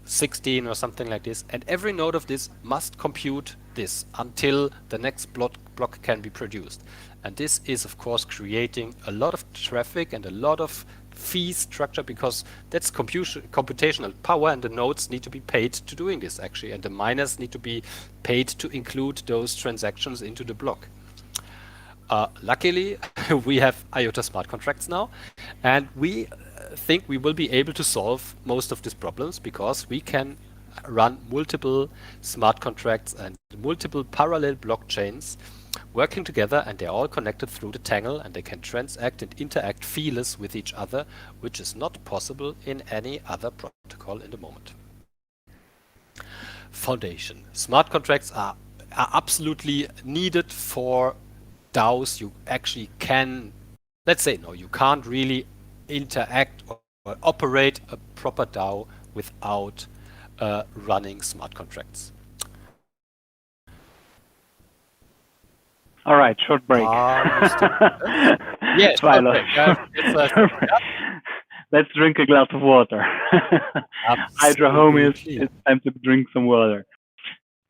16 or something like this. And every node of this must compute this until the next block can be produced. And this is, of course, creating a lot of traffic and a lot of fee structure, because that's computational power, and the nodes need to be paid to doing this actually, and the miners need to be paid to include those transactions into the block. Luckily, we have IOTA smart contracts now, and we think we will be able to solve most of these problems, because we can run multiple smart contracts and multiple parallel blockchains working together, and they're all connected through the Tangle, and they can transact and interact feeless with each other, which is not possible in any other protocol in the moment. Foundation. Smart contracts are absolutely needed for DAOs. You actually can, let's say, no, you can't really interact or operate a proper DAO without running smart contracts. All right, short break. Yes, Philo. Let's drink a glass of water. Hydra homies, it's time to drink some water.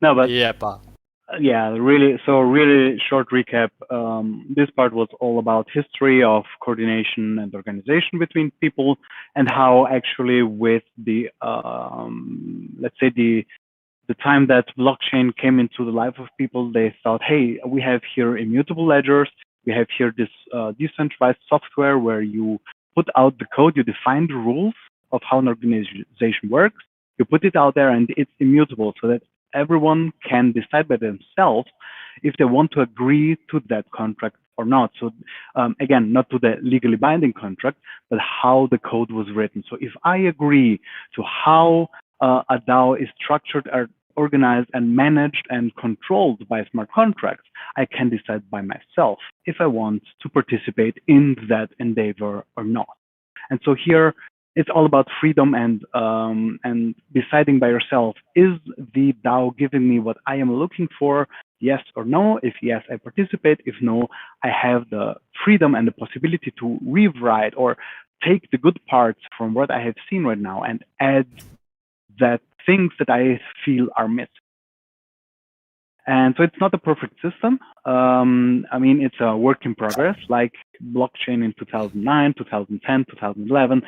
No, but really short recap. This part was all about history of coordination and organization between people, and how actually with the let's say the time that blockchain came into the life of people, they thought, hey, we have here immutable ledgers, we have here this decentralized software where you put out the code, you define the rules of how an organization works, you put it out there, and it's immutable, so that everyone can decide by themselves if they want to agree to that contract or not. So again, not to the legally binding contract, but how the code was written. So if I agree to how a DAO is structured, organized, and managed and controlled by smart contracts, I can decide by myself if I want to participate in that endeavor or not. And so here, it's all about freedom and deciding by yourself, is the DAO giving me what I am looking for, yes or no? If yes, I participate. If no, I have the freedom and the possibility to rewrite or take the good parts from what I have seen right now and add that things that I feel are missing. And so it's not a perfect system. I mean, it's a work in progress, like blockchain in 2009, 2010, 2011.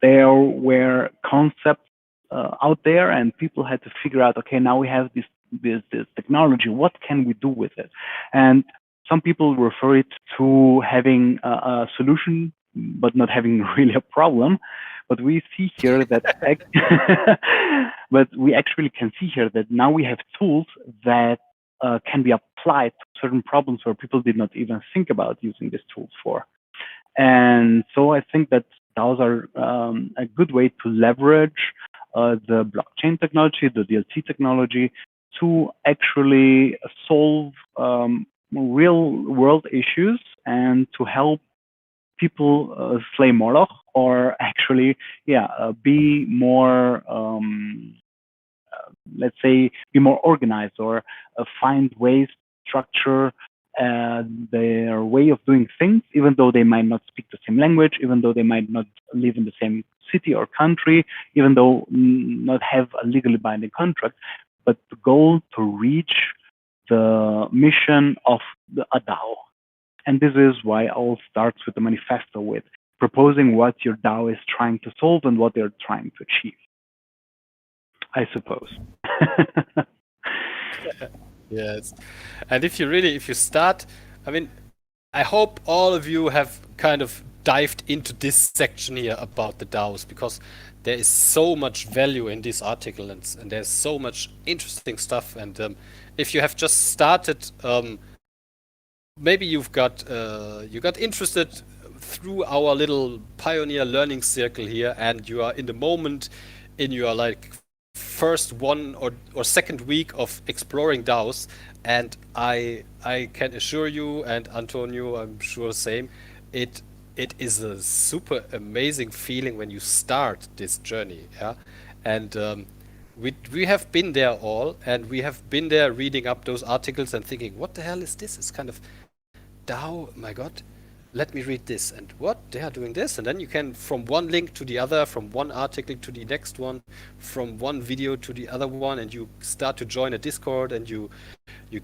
There were concepts out there, and people had to figure out, okay, now we have this technology, what can we do with it? And some people refer it to having a solution, but not having really a problem. But we see here that, but we actually can see here that now we have tools that can be applied to certain problems where people did not even think about using these tools for. And so I think that DAOs are a good way to leverage the blockchain technology, the DLT technology, to actually solve real world issues and to help people slay molok, or actually, be more, let's say, be more organized, or find ways to structure their way of doing things, even though they might not speak the same language, even though they might not live in the same city or country, even though not have a legally binding contract, but the goal to reach the mission of a DAO. And this is why all starts with the manifesto, with proposing what your DAO is trying to solve and what they're trying to achieve, I suppose. Yes. And if you start, I mean, I hope all of you have kind of dived into this section here about the DAOs, because there is so much value in this article, and there's so much interesting stuff. And if you have just started, maybe you got interested through our little pioneer learning circle here, and you are in the moment in your like first one or second week of exploring DAOs, and I can assure you, and Antonio, I'm sure same, it it is a super amazing feeling when you start this journey, yeah. And we have been there all, and we have been there reading up those articles and thinking, what the hell is this? It's kind of DAO, my God, let me read this. And what? They are doing this. And then you can, from one link to the other, from one article to the next one, from one video to the other one, and you start to join a Discord, and you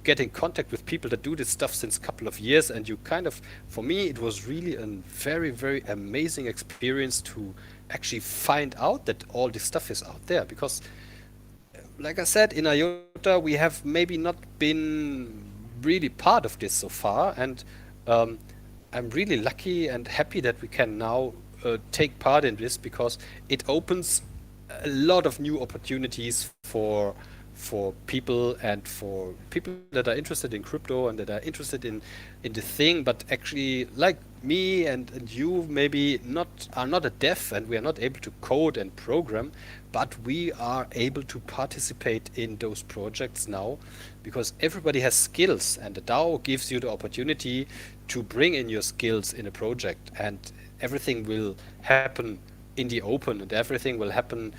get in contact with people that do this stuff since a couple of years. And you kind of, for me, it was really a very, very amazing experience to actually find out that all this stuff is out there. Because like I said, in IOTA, we have maybe not been really part of this so far, and um, I'm really lucky and happy that we can now take part in this, because it opens a lot of new opportunities for people, and for people that are interested in crypto and that are interested in the thing, but actually like me and you maybe are not a dev, and we are not able to code and program, but we are able to participate in those projects now, because everybody has skills, and the DAO gives you the opportunity to bring in your skills in a project, and everything will happen in the open, and everything will happen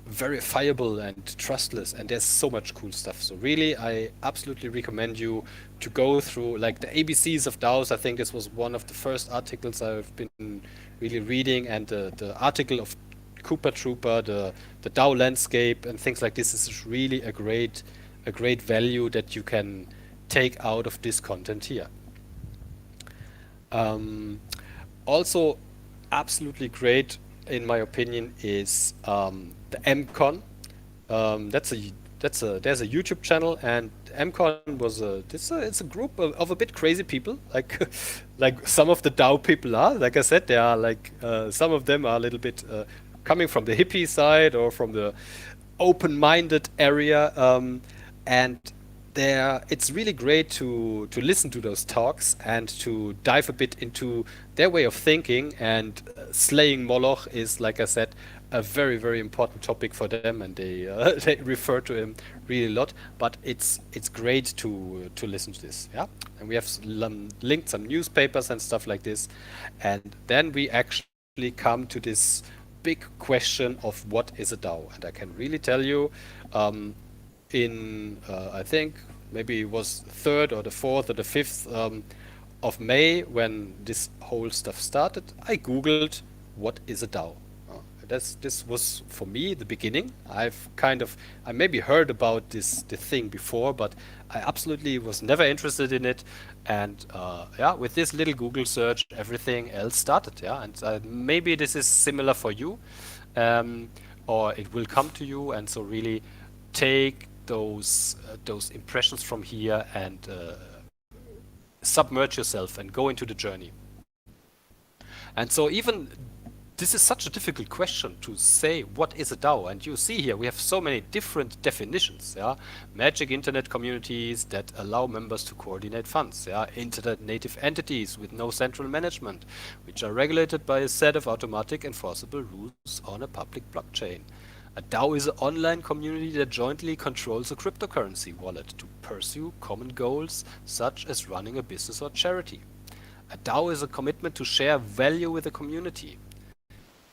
verifiable and trustless, and there's so much cool stuff. So really, I absolutely recommend you to go through like the ABCs of DAOs. I think this was one of the first articles I've been really reading, and the article of Cooper Trooper, the DAO landscape and things like this is really a great value that you can take out of this content here. Also, absolutely great, in my opinion, is the MCon. There's a YouTube channel, and MCon was it's a group of a bit crazy people, like like some of the DAO people are. Like I said, they are like some of them are a little bit coming from the hippie side or from the open-minded area, and it's really great to listen to those talks and to dive a bit into their way of thinking. And slaying Moloch is, like I said, a very, very important topic for them, and they they refer to him really a lot. But it's great to listen to this, yeah. And we have linked some newspapers and stuff like this, and then we actually come to this big question of what is a DAO. And I can really tell you, in I think maybe it was 3rd or the 4th or the 5th of May, when this whole stuff started, I googled what is a DAO. This was for me the beginning. I maybe heard about the thing before, but I absolutely was never interested in it. And yeah, with this little Google search, everything else started. Yeah, and maybe this is similar for you, or it will come to you. And so really take those impressions from here and submerge yourself and go into the journey. And so even this is such a difficult question to say what is a DAO, and you see here we have so many different definitions. Yeah, magic internet communities that allow members to coordinate funds. Yeah, internet native entities with no central management, which are regulated by a set of automatic enforceable rules on a public blockchain. A DAO is an online community that jointly controls a cryptocurrency wallet to pursue common goals, such as running a business or charity. A DAO is a commitment to share value with the community.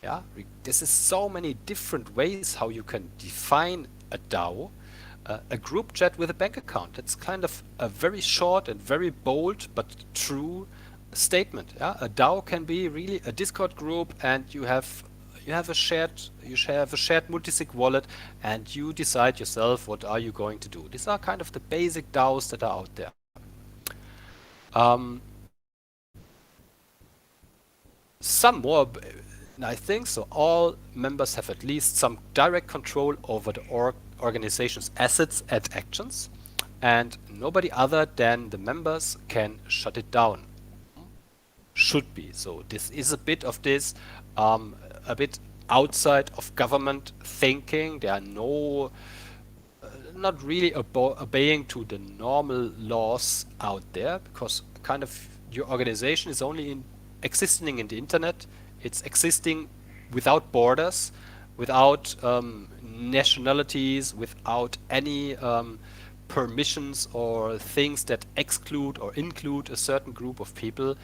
Yeah, this is so many different ways how you can define a DAO. A group chat with a bank account. That's kind of a very short and very bold but true statement. Yeah, a DAO can be really a Discord group, and you have a shared multisig wallet, and you decide yourself what are you going to do. These are kind of the basic DAOs that are out there. Some more nice things. So all members have at least some direct control over the organization's assets and actions, and nobody other than the members can shut it down. Should be. So this is a bit of this, a bit outside of government thinking. There are not really obeying to the normal laws out there, because kind of your organization is only existing in the internet. It's existing without borders, without nationalities, without any permissions or things that exclude or include a certain group of people.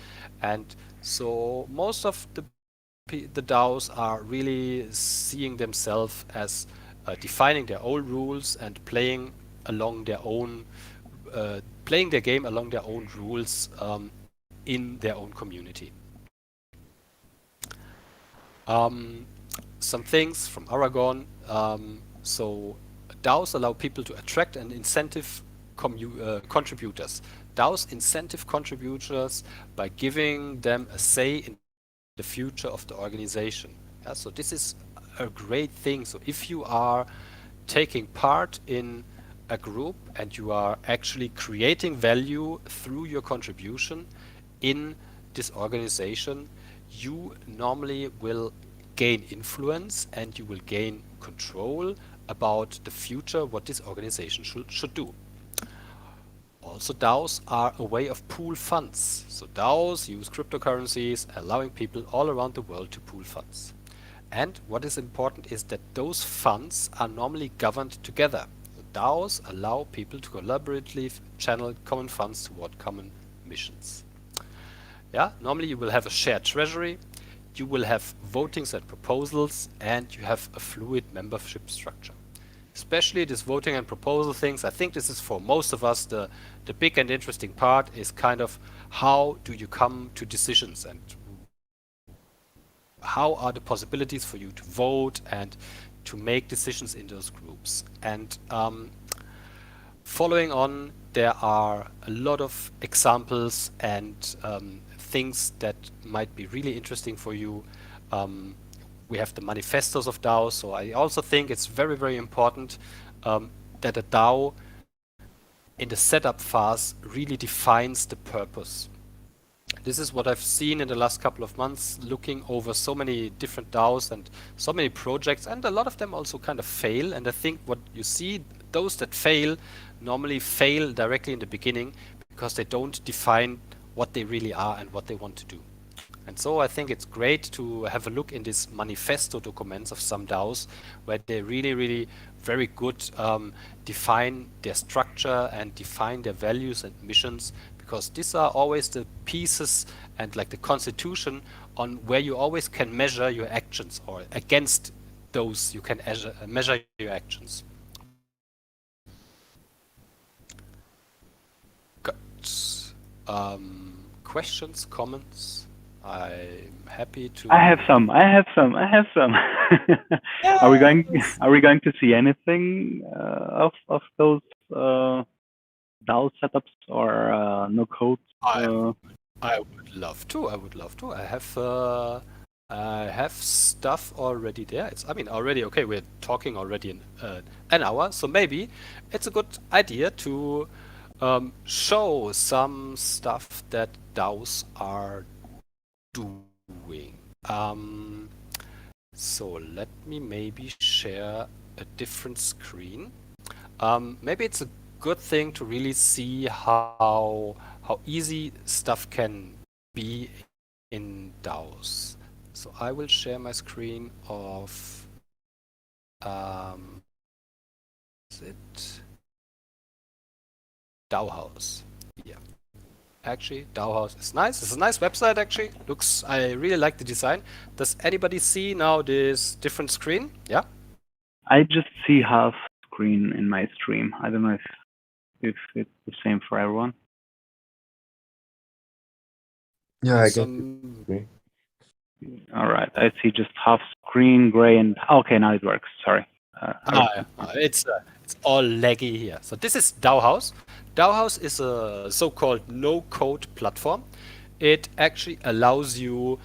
And so most of the DAOs are really seeing themselves as defining their own rules and playing along their own, playing their game along their own rules in their own community. Some things from Aragon. So DAOs allow people to attract and incentive contributors. DAOs incentive contributors by giving them a say in the future of the organization. Yeah, so this is a great thing. So if you are taking part in a group and you are actually creating value through your contribution in this organization, you normally will gain influence and you will gain control about the future, what this organization should do. Also, DAOs are a way of pool funds. So DAOs use cryptocurrencies, allowing people all around the world to pool funds. And what is important is that those funds are normally governed together. So DAOs allow people to collaboratively channel common funds toward common missions. Yeah, normally you will have a shared treasury, you will have votings and proposals, and you have a fluid membership structure. Especially this voting and proposal things, I think this is for most of us the big and interesting part is kind of how do you come to decisions and how are the possibilities for you to vote and to make decisions in those groups. And following on, there are a lot of examples and things that might be really interesting for you. We have the manifestos of DAOs, so I also think it's very, very important that a DAO in the setup phase really defines the purpose. This is what I've seen in the last couple of months, looking over so many different DAOs and so many projects, and a lot of them also kind of fail. And I think what you see, those that fail normally fail directly in the beginning because they don't define what they really are and what they want to do. And so I think it's great to have a look in these manifesto documents of some DAOs where they really, really very good define their structure and define their values and missions, because these are always the pieces and like the constitution on where you always can measure your actions, or against those you can measure your actions. Good. Questions, comments? I'm happy to. I have some. Yes. Are we going to see anything of those DAO setups or no code? I would love to. I have stuff already there. Already okay. We're talking already in an hour, so maybe it's a good idea to show some stuff that DAOs are doing. So let me maybe share a different screen. Maybe it's a good thing to really see how easy stuff can be in DAOs. So I will share my screen of is it DAO House? Yeah. Actually, DAO House is nice. It's a nice website actually. I really like the design. Does anybody see now this different screen? Yeah? I just see half screen in my stream. I don't know if it's the same for everyone. Yeah, I can see. All right, I see just half screen, gray, and okay, now it works. Sorry. It's all laggy here. So this is DAO House. DAO House is a so-called no-code platform. It actually allows you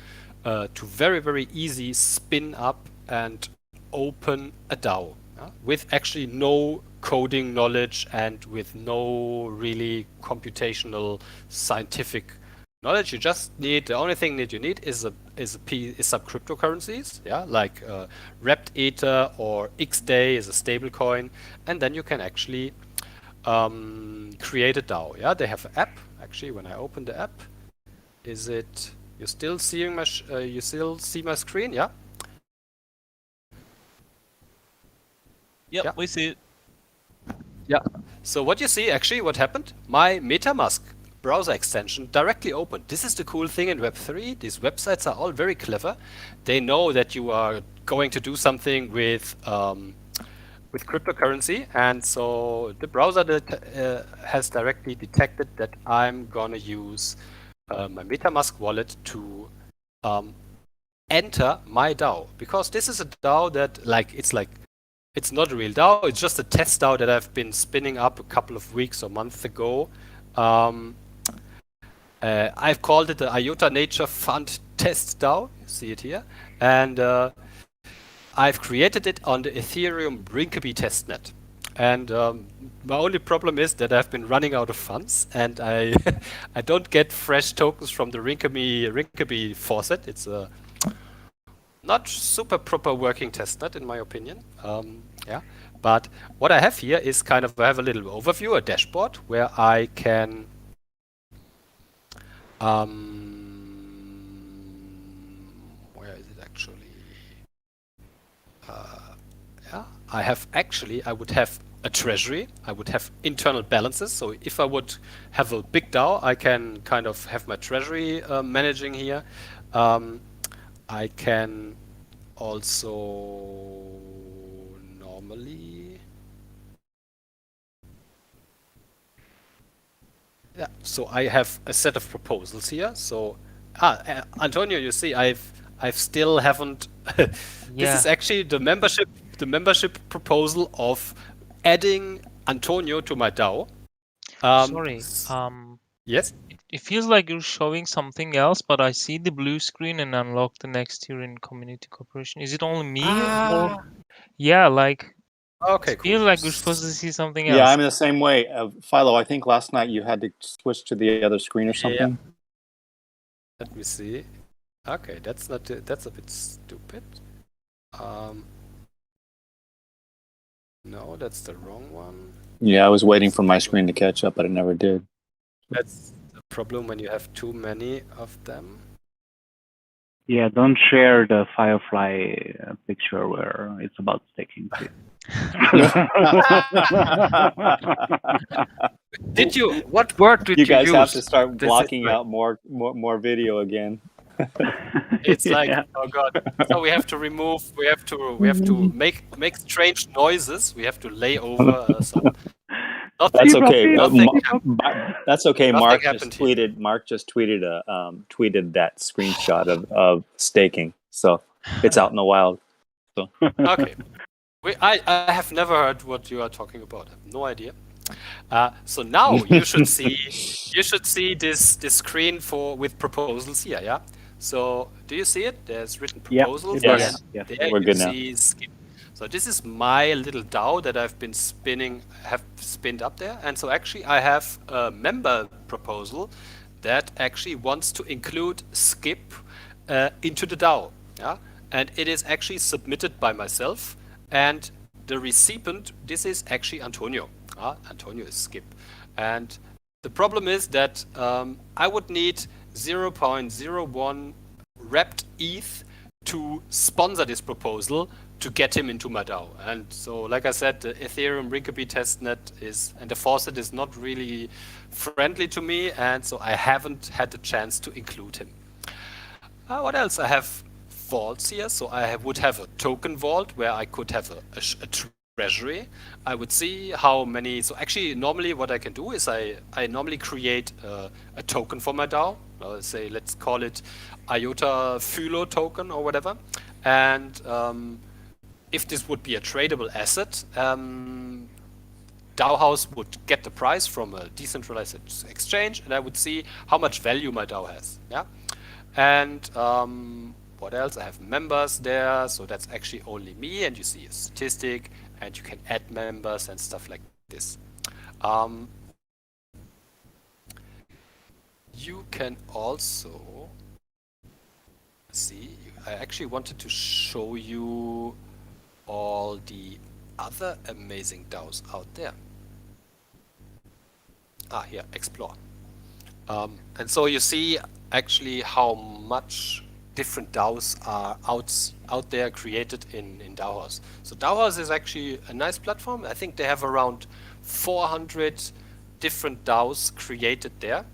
to very, very easy spin up and open a DAO with actually no coding knowledge and with no really computational scientific knowledge. You just need, the only thing that you need is some cryptocurrencies, yeah, like wrapped Ether or XDAY is a stable coin, and then you can actually create a DAO. Yeah, they have an app. Actually, when I open the app, You still seeing my you still see my screen? Yeah. Yep, Yeah. we see it. Yeah. So what you see, actually, what happened? My MetaMask browser extension directly opened. This is the cool thing in Web3. These websites are all very clever. They know that you are going to do something with cryptocurrency, and so the browser that has directly detected that I'm gonna use my MetaMask wallet to enter my DAO, because this is a DAO that it's not a real DAO. It's just a test DAO that I've been spinning up a couple of weeks or months ago. I've called it the IOTA Nature Fund Test DAO. You see it here, and I've created it on the Ethereum Rinkeby testnet. And my only problem is that I've been running out of funds, and I I don't get fresh tokens from the Rinkeby faucet. It's a not super proper working testnet in my opinion. Yeah, but what I have here is kind of, I have a little overview, a dashboard where I can where is it actually? Yeah, I would have a treasury, I would have internal balances. So if I would have a big DAO, I can kind of have my treasury managing here. I can also normally, yeah, so I have a set of proposals here. So Antonio, you see I've still haven't this is actually the membership proposal of adding Antonio to my DAO. Sorry. Yes. It feels like you're showing something else, but I see the blue screen and unlock the next year in community cooperation. Is it only me? Or... Yeah, like. Okay, it cool. feels like we're supposed to see something else. Yeah, I'm the same way. Philo, I think last night you had to switch to the other screen or something. Yeah. Let me see. Okay, that's not. That's a bit stupid. No, that's the wrong one. Yeah, I was waiting for my screen to catch up, but it never did. That's the problem when you have too many of them. Yeah, don't share the Firefly picture where it's about staking. Did you? What word did you use? You guys have to start blocking out more video again. It's like, oh god. So we have to remove. We have to make strange noises. We have to lay over some. That's okay. That's okay. Mark just tweeted that screenshot of staking, so it's out in the wild. So. Okay. I have never heard what you are talking about. I have no idea. So now you should see this screen with proposals here. Yeah. So do you see it? There's written proposals. Yes. There We're good now. Skip. So this is my little DAO that I've been spinned up there. And so actually I have a member proposal that actually wants to include Skip into the DAO. Yeah. And it is actually submitted by myself. And the recipient, this is actually Antonio. Antonio is Skip. And the problem is that I would need 0.01 wrapped ETH to sponsor this proposal to get him into my DAO. And so, like I said, the Ethereum Rinkeby testnet and the faucet is not really friendly to me, and so I haven't had the chance to include him. What else? I have vaults here, so I would have a token vault where I could have a treasury. I would see how many. So actually, normally what I can do is I normally create a token for my DAO. Let's call it IOTA Phylo token or whatever. And if this would be a tradable asset, DAO House would get the price from a decentralized exchange, and I would see how much value my DAO has. Yeah. And what else? I have members there, so that's actually only me, and you see a statistic, and you can add members and stuff like this. You can also see, I actually wanted to show you all the other amazing DAOs out there. Here, explore. And so you see, actually how much different DAOs are out there created in DAOs. So DAOs is actually a nice platform. I think they have around 400 different DAOs created there.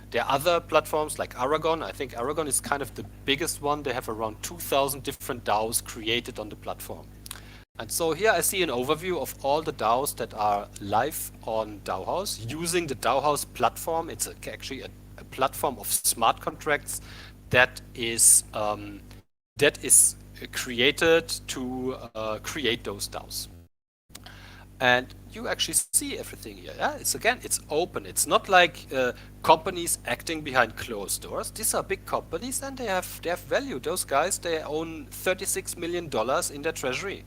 There are other platforms like Aragon. I think Aragon is kind of the biggest one. They have around 2,000 different DAOs created on the platform. And so here I see an overview of all the DAOs that are live on DAOhouse using the DAOhouse platform. It's actually a platform of smart contracts that is created to create those DAOs. And you actually see everything here. Yeah, it's open. It's not like companies acting behind closed doors. These are big companies and they have value. Those guys, they own $36 million in their treasury.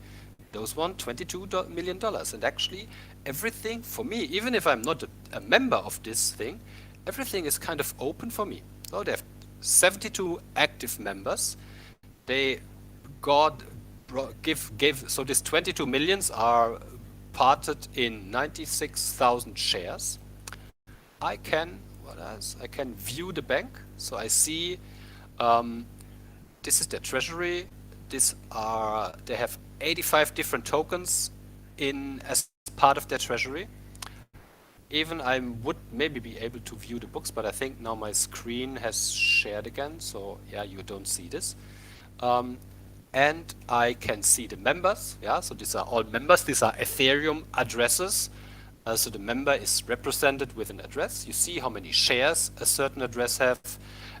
Those won $22 million. And actually everything for me, even if I'm not a member of this thing, everything is kind of open for me. So they have 72 active members. They so these 22 millions are parted in 96,000 shares. I can view the bank. So I see this is their treasury. They have 85 different tokens as part of their treasury. Even I would maybe be able to view the books, but I think now my screen has shared again. So yeah, you don't see this. And I can see the members. Yeah, so these are all members. These are Ethereum addresses. So the member is represented with an address. You see how many shares a certain address have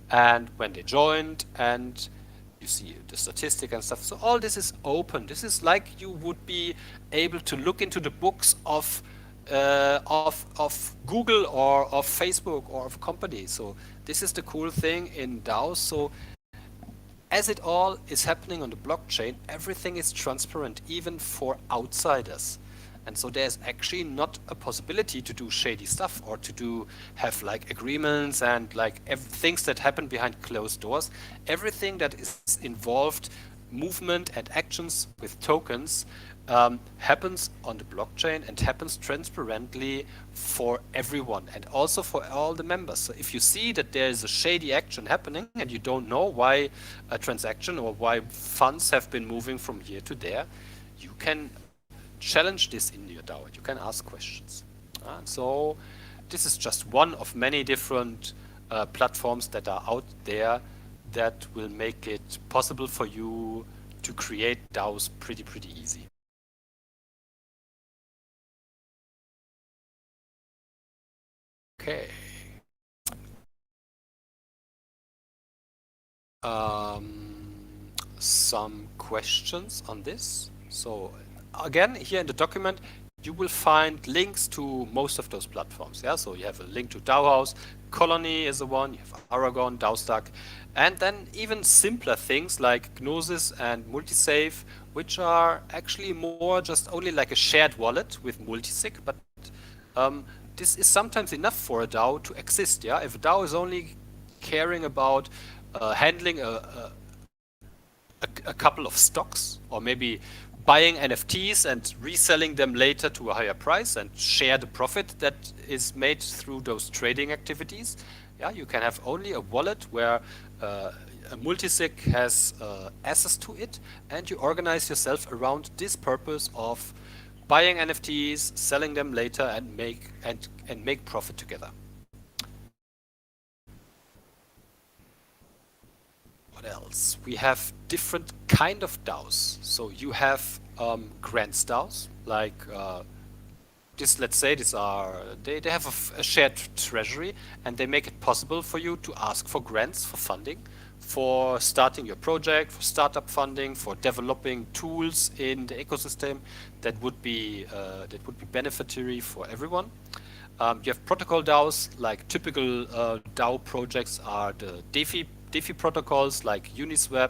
and when they joined, and you see the statistic and stuff. So all this is open. This is like you would be able to look into the books of Google or of Facebook or of companies. So this is the cool thing in DAOs. So as it all is happening on the blockchain, everything is transparent, even for outsiders. And so there's actually not a possibility to do shady stuff or to have like agreements and like things that happen behind closed doors. Everything that is involved, movement and actions with tokens, happens on the blockchain and happens transparently for everyone and also for all the members. So if you see that there is a shady action happening and you don't know why a transaction or why funds have been moving from here to there, you can challenge this in your DAO. You can ask questions. So this is just one of many different platforms that are out there that will make it possible for you to create DAOs pretty easy. Okay. Some questions on this. So again, here in the document, you will find links to most of those platforms. Yeah, so you have a link to DAOhouse, Colony is the one, you have Aragon, DAOstack, and then even simpler things like Gnosis and Multisave, which are actually more just only like a shared wallet with multisig, but this is sometimes enough for a DAO to exist. Yeah, if a DAO is only caring about handling a couple of stocks or maybe buying NFTs and reselling them later to a higher price and share the profit that is made through those trading activities. Yeah, you can have only a wallet where a multisig has access to it, and you organize yourself around this purpose of buying NFTs, selling them later, and make profit together. What else? We have different kind of DAOs. So you have grants DAOs, like this. Let's say these are they have a shared treasury, and they make it possible for you to ask for grants for funding, for starting your project, for startup funding, for developing tools in the ecosystem that would be beneficiary for everyone. You have protocol DAOs, like typical DAO projects are the DeFi protocols like Uniswap,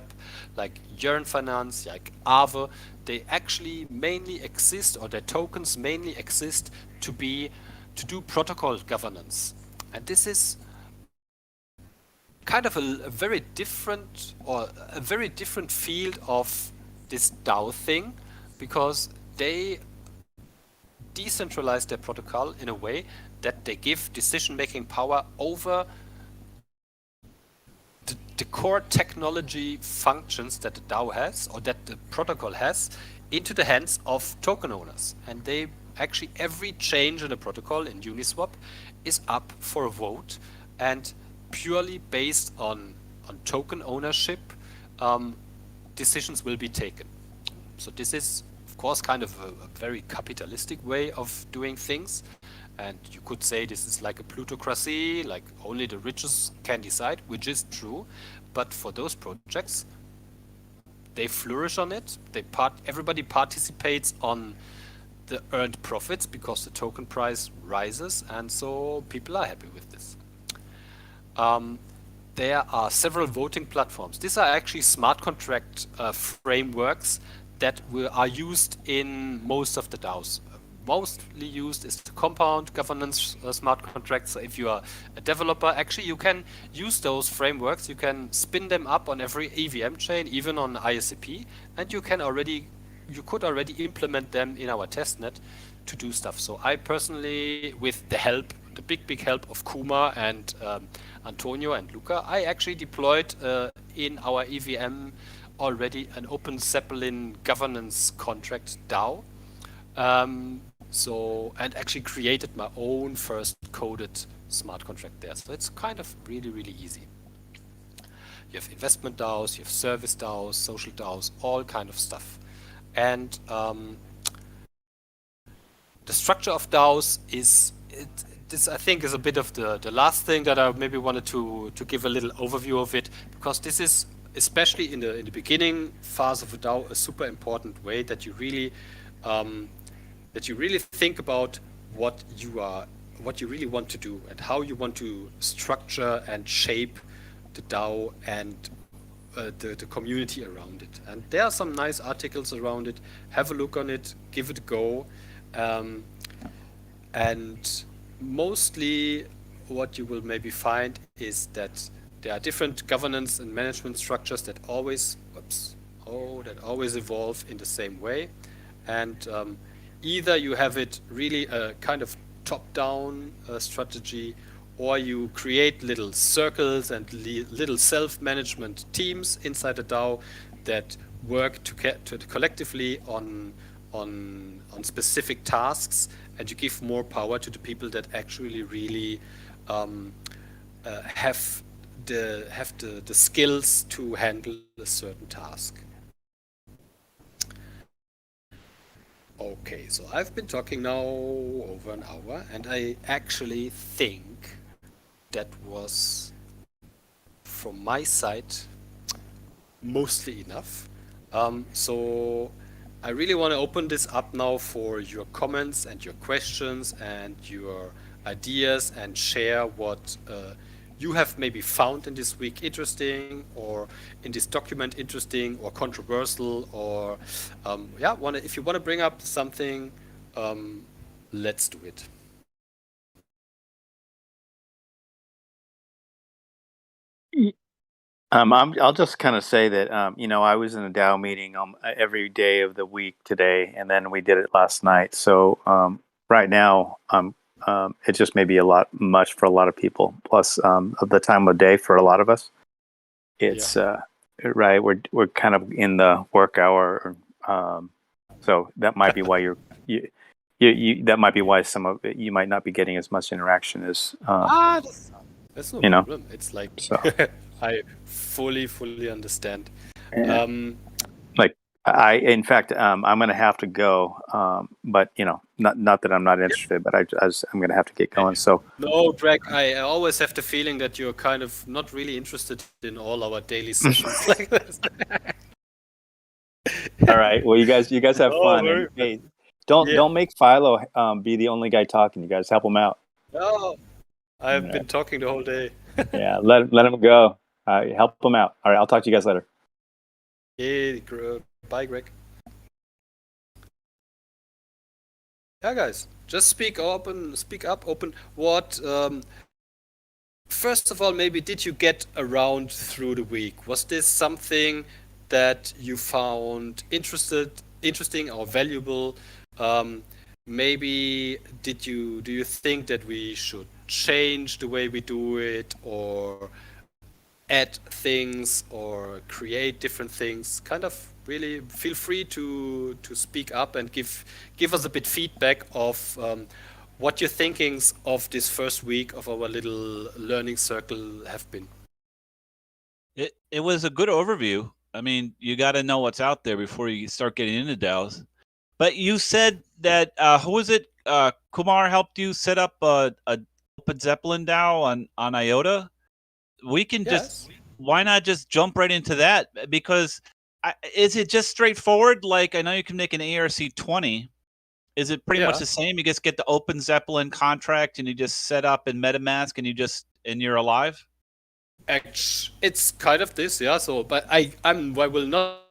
like Yearn Finance, like Aave. They actually mainly exist, or their tokens mainly exist to do protocol governance. And this is kind of a very different field of this DAO thing, because they decentralize their protocol in a way that they give decision-making power over the core technology functions that the DAO has or that the protocol has into the hands of token owners. And they actually, every change in the protocol in Uniswap is up for a vote, and purely based on token ownership, decisions will be taken. So this is, of course, kind of a very capitalistic way of doing things. And you could say this is like a plutocracy, like only the richest can decide, which is true. But for those projects, they flourish on it. Everybody participates on the earned profits because the token price rises, and so people are happy with this. There are several voting platforms. These are actually smart contract frameworks that are used in most of the DAOs. Mostly used is the compound governance smart contracts. So if you are a developer, actually you can use those frameworks. You can spin them up on every EVM chain, even on ISCP, and you could already implement them in our testnet to do stuff. So I personally, with the big help of Kuma and Antonio and Luca, I actually deployed in our EVM already an Open Zeppelin governance contract DAO. And actually created my own first coded smart contract there. So it's kind of really, really easy. You have investment DAOs, you have service DAOs, social DAOs, all kind of stuff. And the structure of DAOs this I think is a bit of the last thing that I maybe wanted to give a little overview of it, because this is, especially in the beginning phase of a DAO, a super important way that you really think about what you really want to do and how you want to structure and shape the DAO and the community around it. And there are some nice articles around it. Have a look on it, give it a go. And mostly what you will maybe find is that there are different governance and management structures that always evolve in the same way. And either you have it really a kind of top-down strategy, or you create little circles and little self-management teams inside the DAO that work collectively on specific tasks, and you give more power to the people that actually really have the skills to handle a certain task. Okay, so I've been talking now over an hour, and I actually think that was, from my side, mostly enough. So I really want to open this up now for your comments and your questions and your ideas, and share what you have maybe found in this week interesting, or in this document interesting or controversial, or if you want to bring up something, let's do it. I'll just kind of say that I was in a DAO meeting every day of the week today, and then we did it last night. So right now, it just may be much for a lot of people. Plus, of the time of day for a lot of us, it's right. We're kind of in the work hour, so that might be why that might be why some of it, you might not be getting as much interaction as. That's no problem. It's like so. I fully understand. In fact, I'm going to have to go. But not that I'm not interested, but I'm going to have to get going. So no, Greg, I always have the feeling that you're kind of not really interested in all our daily sessions like this. All right. Well, you guys have fun. And, hey, don't make Philo be the only guy talking. You guys help him out. No, I've been talking the whole day. Yeah, let him go. Help him out. All right, I'll talk to you guys later. Hey, bye, Greg. Yeah, guys, just speak up, open. What, first of all, maybe did you get around through the week? Was this something that you found interesting or valuable? Maybe do you think that we should change the way we do it, or add things or create different things, kind of really feel free to speak up and give us a bit feedback of what your thinkings of this first week of our little learning circle have been. It was a good overview. I mean, you got to know what's out there before you start getting into DAOs. But you said that who was it? Kumar helped you set up a Open Zeppelin DAO on IOTA. We can just why not just jump right into that? Because is it just straightforward? Like I know you can make an ERC20. Is it pretty much the same? You just get the Open Zeppelin contract and you just set up in MetaMask and you're alive. It's kind of this, yeah. So, but I will not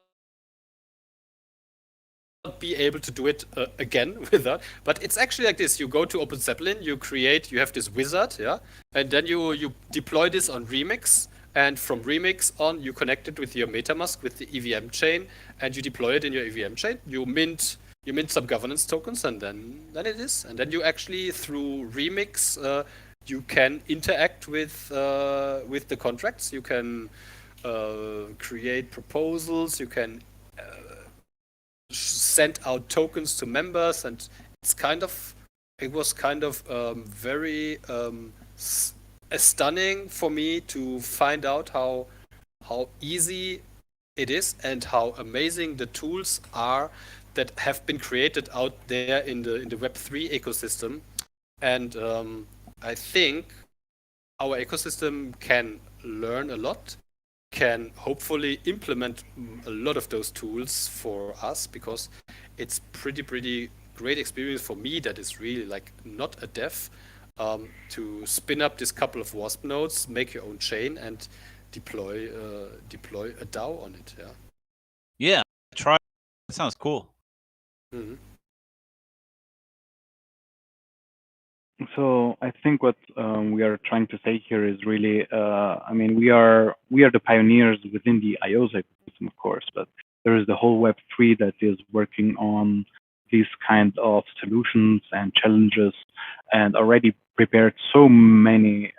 be able to do it again with that. But it's actually like this: you go to Open Zeppelin, you have this wizard, yeah, and then you deploy this on Remix, and from Remix on, you connect it with your MetaMask with the EVM chain, and you deploy it in your EVM chain. You mint some governance tokens, and then it is, and then you actually through Remix. You can interact with the contracts. You can create proposals. You can send out tokens to members, and it was kind of very stunning for me to find out how easy it is and how amazing the tools are that have been created out there in the Web3 ecosystem, and I think our ecosystem can learn a lot, can hopefully implement a lot of those tools for us, because it's pretty great experience for me that is really like not a dev, to spin up this couple of WASP nodes, make your own chain, and deploy a DAO on it. Yeah, try. That sounds cool. Mm-hmm. So I think what we are trying to say here is really, I mean, we are the pioneers within the IOTA ecosystem, of course, but there is the whole Web3 that is working on these kind of solutions and challenges, and already prepared so many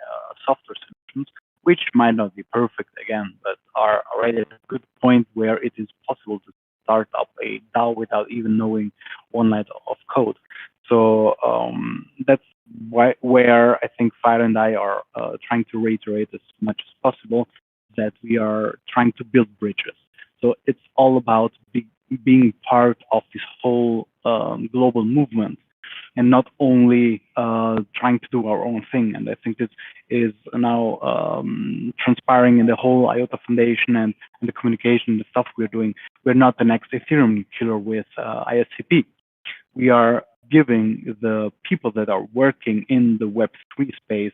software solutions, which might not be perfect again, but are already at a good point where it is possible to start up a DAO without even knowing one line of code. So that's where I think Fire and I are trying to reiterate as much as possible that we are trying to build bridges. So it's all about being part of this whole global movement, and not only trying to do our own thing. And I think this is now transpiring in the whole IOTA Foundation and the communication, the stuff we're doing. We're not the next Ethereum killer with ISCP. We are giving the people that are working in the Web3 space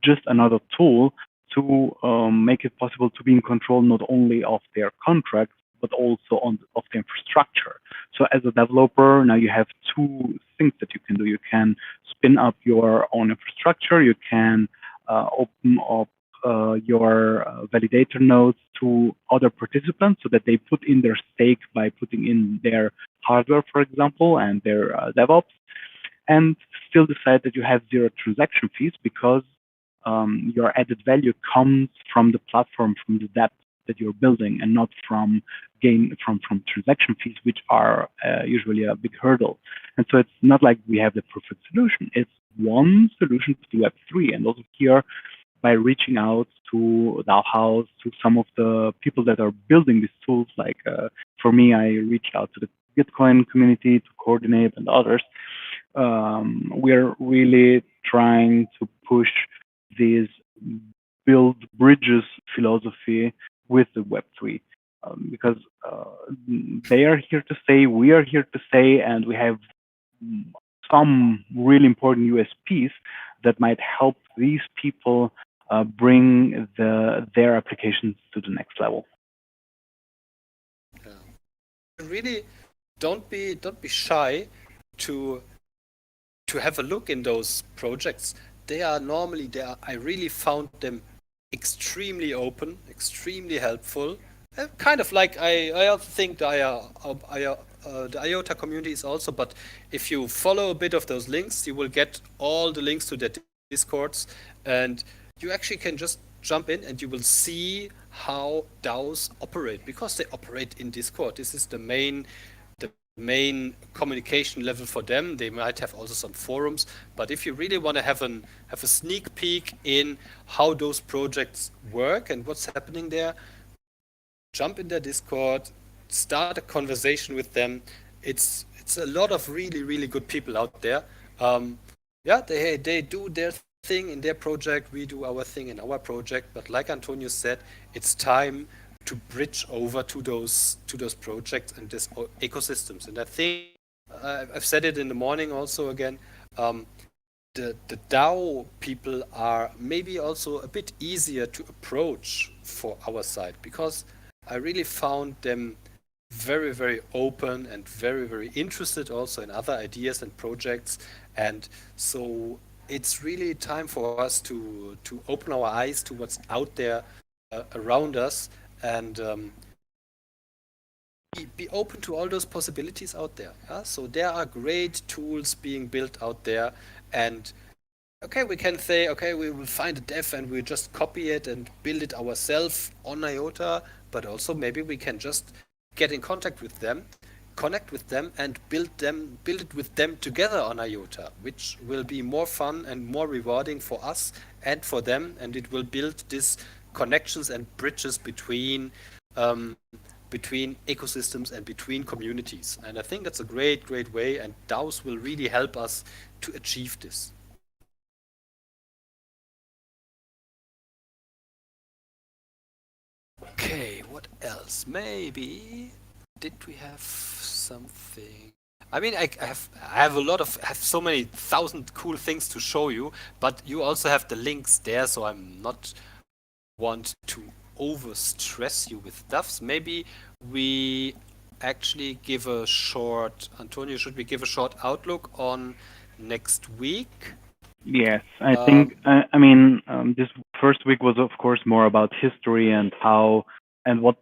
just another tool to make it possible to be in control not only of their contracts, but also of the infrastructure. So as a developer, now you have two things that you can do. You can spin up your own infrastructure. You can open up your validator nodes to other participants so that they put in their stake by putting in their hardware, for example, and their DevOps, and still decide that you have zero transaction fees because your added value comes from the platform, from the dApp that you're building, and not from transaction fees, which are usually a big hurdle. And so it's not like we have the perfect solution. It's one solution to Web3, and also here, by reaching out to DAO House, to some of the people that are building these tools, like for me, I reached out to the Bitcoin community to coordinate and others. We're really trying to push this build bridges philosophy with the Web3, because they are here to stay, we are here to stay, and we have some really important USPs that might help these people bring their applications to the next level. Really, don't be shy to have a look in those projects. I really found them extremely open, extremely helpful. Kind of like I also think the IOTA community is also, but if you follow a bit of those links, you will get all the links to their Discords, and you actually can just jump in and you will see how DAOs operate, because they operate in Discord. This is the main communication level for them. They might have also some forums, but if you really want to have a sneak peek in how those projects work and what's happening there, jump in their Discord, start a conversation with them. It's a lot of really good people out there. They do their thing in their project, we do our thing in our project, but like Antonio said, it's time to bridge over to those projects and these ecosystems. And I think I've said it in the morning also again, the DAO people are maybe also a bit easier to approach for our side, because I really found them very open and very interested also in other ideas and projects. And so it's really time for us to open our eyes to what's out there around us, and be open to all those possibilities out there. Yeah? So there are great tools being built out there, and okay, we can say, okay, we will find a dev and we just copy it and build it ourselves on IOTA, but also maybe we can just get in contact with them, connect with them, and build it with them together on IOTA, which will be more fun and more rewarding for us and for them, and it will build these connections and bridges between ecosystems and between communities. And I think that's a great way, and DAOs will really help us to achieve this. Okay, what else? Maybe did we have something? I mean, I have so many thousand cool things to show you, but you also have the links there, so I'm not want to over stress you with stuffs. Maybe we actually give a short, Antonio, should we give a short outlook on next week? Yes, I think, I mean, this first week was, of course, more about history and how and what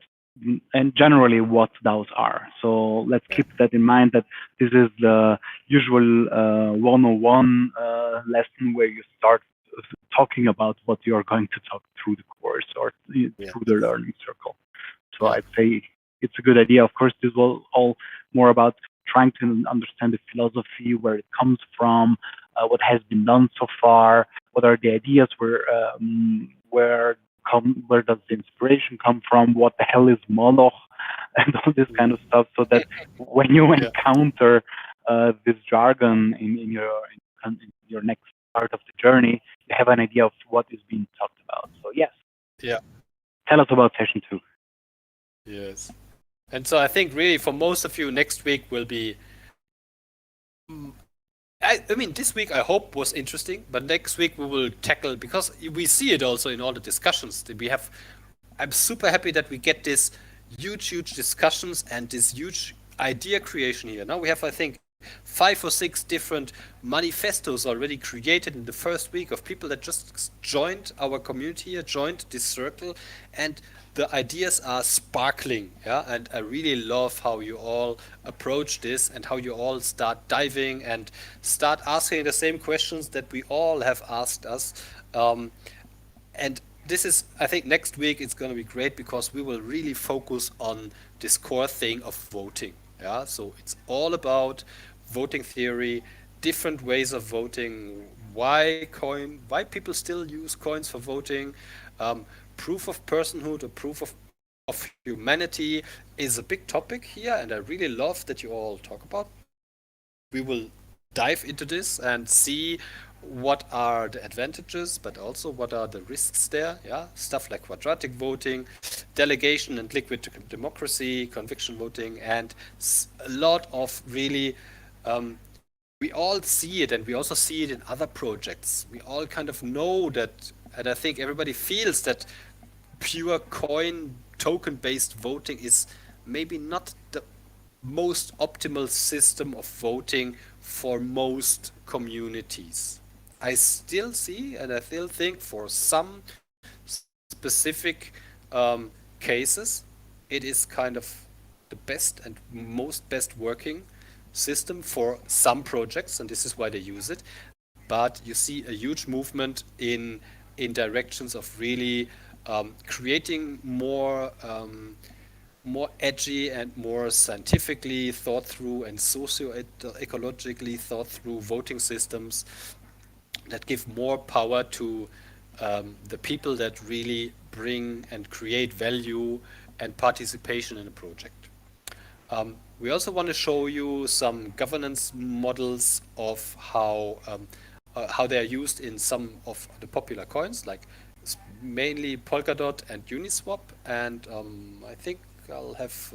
and generally what DAOs are. So let's keep that in mind, that this is the usual 101 lesson where you start talking about what you're going to talk through the course or through the learning circle. So I'd say it's a good idea. Of course, this was all more about trying to understand the philosophy, where it comes from, what has been done so far, what are the ideas, where does the inspiration come from, what the hell is molok, and all this kind of stuff, so that when you encounter this jargon in your next part of the journey, you have an idea of what is being talked about. So yes. Yeah. Tell us about session 2. Yes. And so I think really for most of you, next week will be, I mean, this week I hope was interesting, but next week we will tackle, because we see it also in all the discussions that we have. I'm super happy that we get this huge discussions and this huge idea creation here. Now we have, I think, 5 or 6 different manifestos already created in the first week of people that just joined our community here, joined this circle, and the ideas are sparkling, and I really love how you all approach this and how you all start diving and start asking the same questions that we all have asked us. And this is, I think next week it's going to be great, because we will really focus on this core thing of voting. So it's all about voting theory, different ways of voting, why people still use coins for voting, proof of personhood or proof of humanity is a big topic here, and I really love that you all talk about. We will dive into this and see what are the advantages, but also what are the risks there. Stuff like quadratic voting, delegation and liquid democracy, conviction voting, and a lot of really we all see it, and we also see it in other projects. We all kind of know that, and I think everybody feels that pure coin token-based voting is maybe not the most optimal system of voting for most communities. I still see, and I still think for some specific cases, it is kind of the best and most best working system for some projects, and this is why they use it. But you see a huge movement in in directions of really creating more edgy and more scientifically thought through and socio-ecologically thought through voting systems that give more power to the people that really bring and create value and participation in a project. We also want to show you some governance models of how they are used in some of the popular coins, like mainly Polkadot and Uniswap, and I think I'll have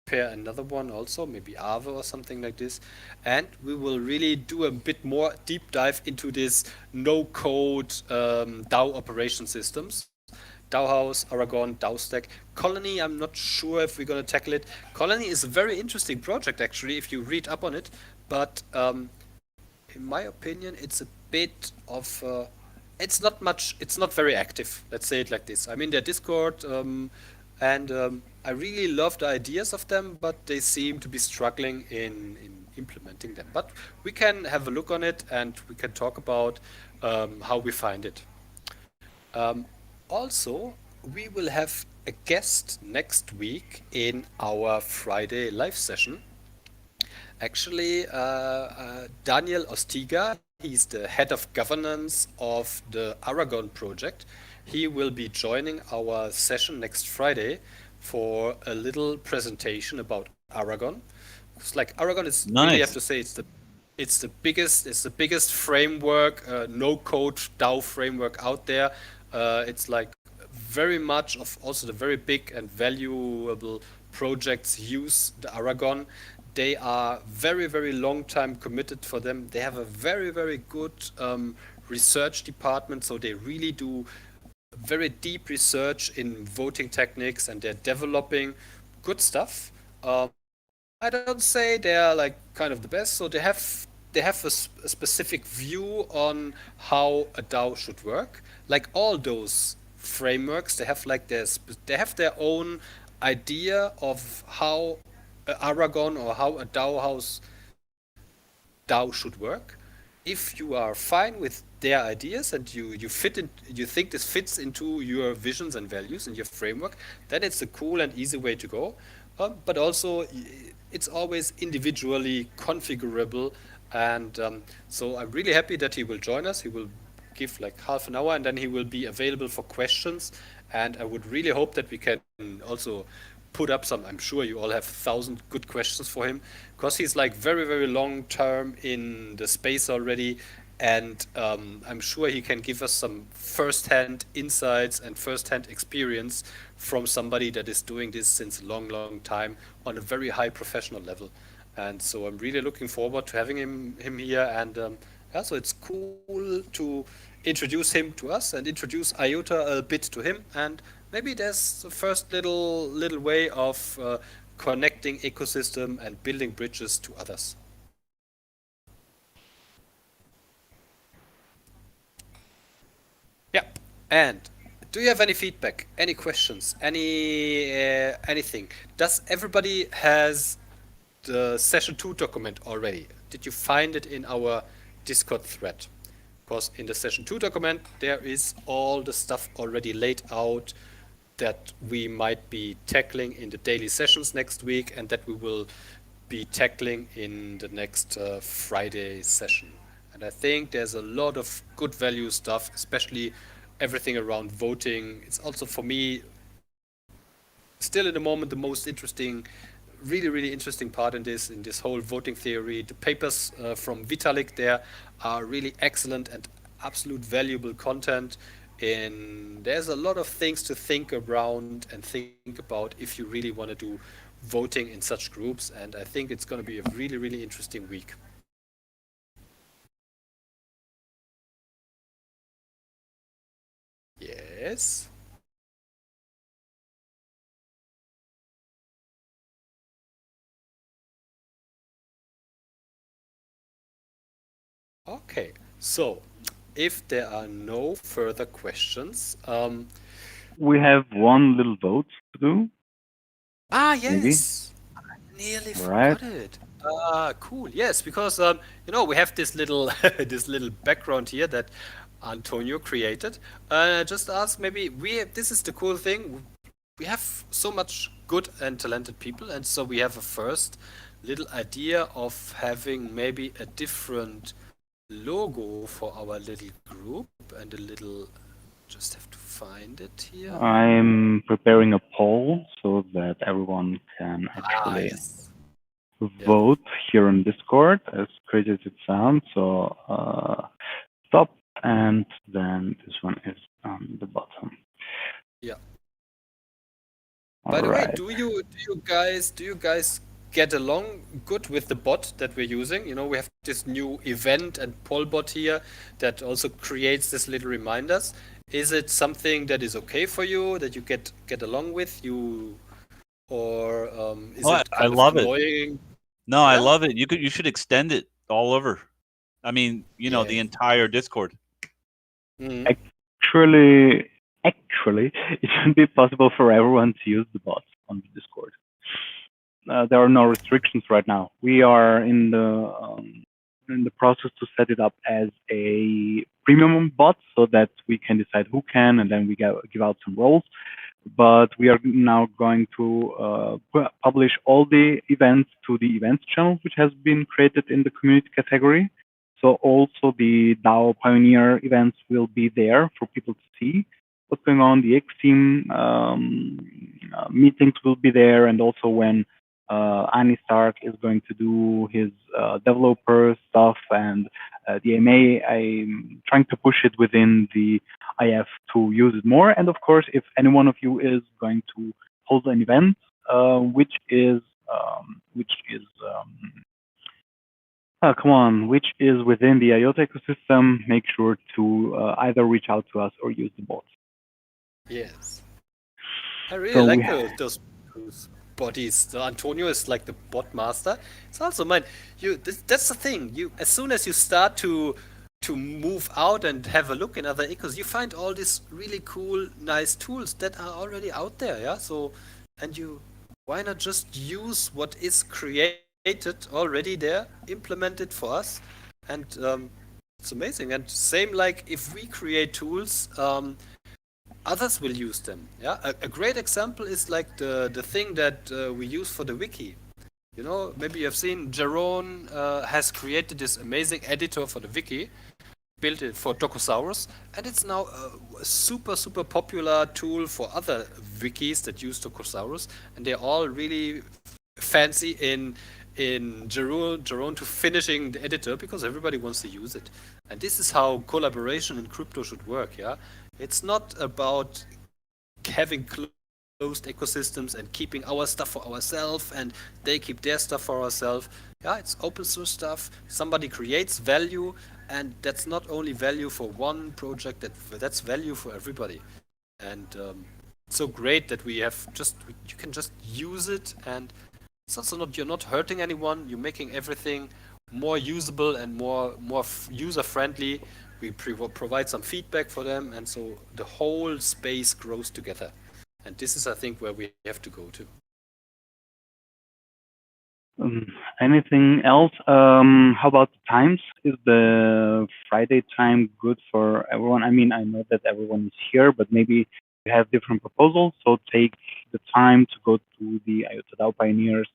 prepare another one also, maybe Aave or something like this. And we will really do a bit more deep dive into this no-code DAO operation systems. DAO House, Aragon, DAO Stack. Colony, I'm not sure if we're going to tackle it. Colony is a very interesting project, actually, if you read up on it. But in my opinion, it's a bit of... it's not very active, let's say it like this. I'm in their Discord, and I really love the ideas of them, but they seem to be struggling in implementing them. But we can have a look on it, and we can talk about how we find it. Also, we will have a guest next week in our Friday live session. Actually, Daniel Ostiga, he's the head of governance of the Aragon project. He will be joining our session next Friday for a little presentation about Aragon. It's like Aragon is nice. Really have to say it's the biggest framework, no-code DAO framework out there. It's like very much of also the very big and valuable projects use the Aragon. They are very, very long time committed for them. They have a very, very good research department, so they really do very deep research in voting techniques, and they're developing good stuff. I don't say they're like kind of the best, so they have a specific view on how a DAO should work. Like all those frameworks, they have like their own idea of how Aragon or how a DAO should work. If you are fine with their ideas and you think this fits into your visions and values and your framework, then it's a cool and easy way to go. But also, it's always individually configurable, and so I'm really happy that he will join us. He will give like half an hour, and then he will be available for questions. And I would really hope that we can also put up some. I'm sure you all have 1,000 good questions for him, because he's like very, very long term in the space already, and I'm sure he can give us some first-hand insights and first-hand experience from somebody that is doing this since a long, long time on a very high professional level. And so I'm really looking forward to having him here. And yeah, so it's cool to introduce him to us and introduce IOTA a bit to him. And maybe there's the first little way of connecting ecosystem and building bridges to others. Yeah, and do you have any feedback, any questions, anything? Does everybody has the session 2 document already? Did you find it in our Discord thread? Because in the session 2 document, there is all the stuff already laid out that we might be tackling in the daily sessions next week, and that we will be tackling in the next Friday session. And I think there's a lot of good value stuff, especially everything around voting. It's also, for me, still in the moment, the most interesting, really, really interesting part in this whole voting theory. The papers from Vitalik there are really excellent and absolute valuable content. And there's a lot of things to think around and think about if you really want to do voting in such groups. And I think it's going to be a really, really interesting week. Yes. Okay, so if there are no further questions, we have one little vote to do. Yes, maybe? Nearly forgot it. Cool. Yes, because you know, we have this little this little background here that Antonio created. Just ask, maybe this is the cool thing. We have so much good and talented people, and so we have a first little idea of having maybe a different logo for our little group and a little. Just have to find it here. I'm preparing a poll so that everyone can actually vote here on Discord, as crazy as it sounds. So stop, and then this one is on the bottom. Yeah. By the way, do you guys get along good with the bot that we're using? You know, we have this new event and poll bot here that also creates this little reminders. Is it something that is okay for you, that you get along with you, or is it kind of annoying? No, I love it. You should extend it all over. I mean, you know, the entire Discord. Actually, it should be possible for everyone to use the bots on the Discord. There are no restrictions right now. We are in the process to set it up as a premium bot so that we can decide who can, and then we give out some roles. But we are now going to publish all the events to the events channel, which has been created in the community category. So also the DAO Pioneer events will be there for people to see what's going on. The X team meetings will be there, and also when Ani Stark is going to do his developer stuff and the MA, I'm trying to push it within the IF to use it more. And of course, if any one of you is going to hold an event, which is within the IOTA ecosystem, make sure to either reach out to us or use the bots. Yes, I really like those bodies. So Antonio is like the bot master. It's also mine. That's the thing. As soon as you start to move out and have a look in other ecos, you find all these really cool, nice tools that are already out there. Yeah. So, why not just use what is created already there, implement it for us, and it's amazing. And same like if we create tools, others will use them. Yeah, a great example is like the thing that we use for the wiki. You know, maybe you have seen Jeroen has created this amazing editor for the wiki, built it for Docosaurus, and it's now a super popular tool for other wikis that use Docosaurus, and they're all really fancy in Jeroen to finishing the editor because everybody wants to use it. And this is how collaboration in crypto should work. Yeah. It's not about having closed ecosystems and keeping our stuff for ourselves and they keep their stuff for ourselves. Yeah, it's open source stuff. Somebody creates value, and that's not only value for one project, that's value for everybody. And it's so great that you can just use it, and it's also you're not hurting anyone. You're making everything more usable and more user friendly. We provide some feedback for them, and so the whole space grows together. And this is, I think, where we have to go to. Anything else? How about the times? Is the Friday time good for everyone? I mean, I know that everyone is here, but maybe we have different proposals. So take the time to go to the IOTA DAO Pioneers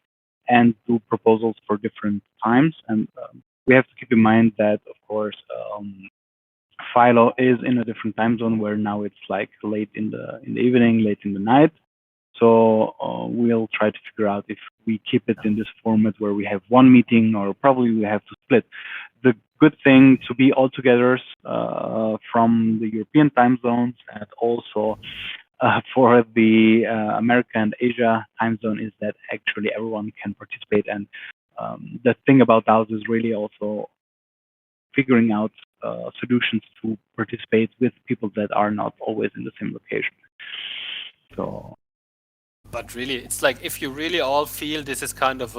and do proposals for different times. And we have to keep in mind that, of course, Philo is in a different time zone where now it's like late in the evening, late in the night. So we'll try to figure out if we keep it in this format where we have one meeting, or probably we have to split. The good thing to be all together from the European time zones and also for the America and Asia time zone is that actually everyone can participate. And the thing about DAOs is really also figuring out solutions to participate with people that are not always in the same location. So, but really, it's like if you really all feel this is kind of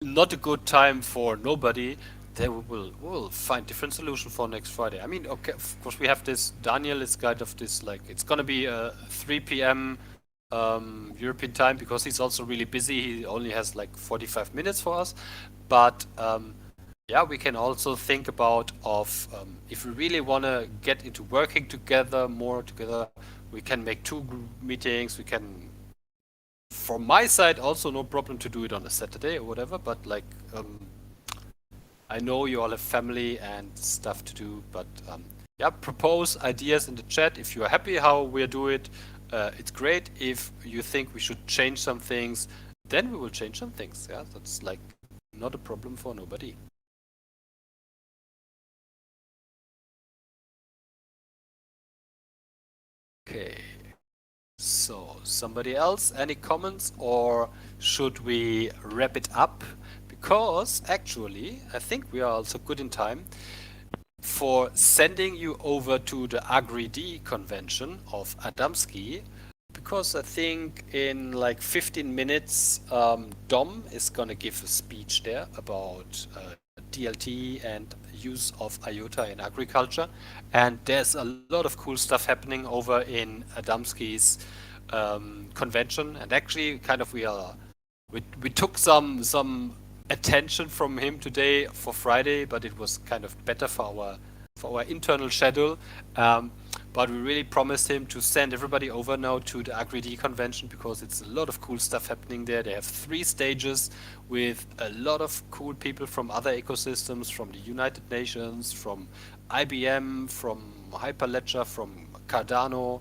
not a good time for nobody, then we'll find different solution for next Friday. I mean, okay, of course we have this. Daniel is kind of this, like, it's gonna be 3 p.m. European time because he's also really busy. He only has like 45 minutes for us, but yeah, we can also think about if we really want to get into working together, more together, we can make 2 group meetings. We can, from my side, also no problem to do it on a Saturday or whatever, but like, I know you all have family and stuff to do, but yeah, propose ideas in the chat. If you are happy how we do it, it's great. If you think we should change some things, then we will change some things. Yeah, that's like not a problem for nobody. Okay. So, somebody else, any comments, or should we wrap it up? Because actually, I think we are also good in time for sending you over to the AgriD convention of Adamski, because I think in like 15 minutes, Dom is gonna give a speech there about DLT and use of IOTA in agriculture, and there's a lot of cool stuff happening over in Adamski's convention, and actually kind of we took some attention from him today for Friday, but it was kind of better for our internal schedule. But we really promised him to send everybody over now to the AgriD convention, because it's a lot of cool stuff happening there. They have 3 stages with a lot of cool people from other ecosystems, from the United Nations, from IBM, from Hyperledger, from Cardano.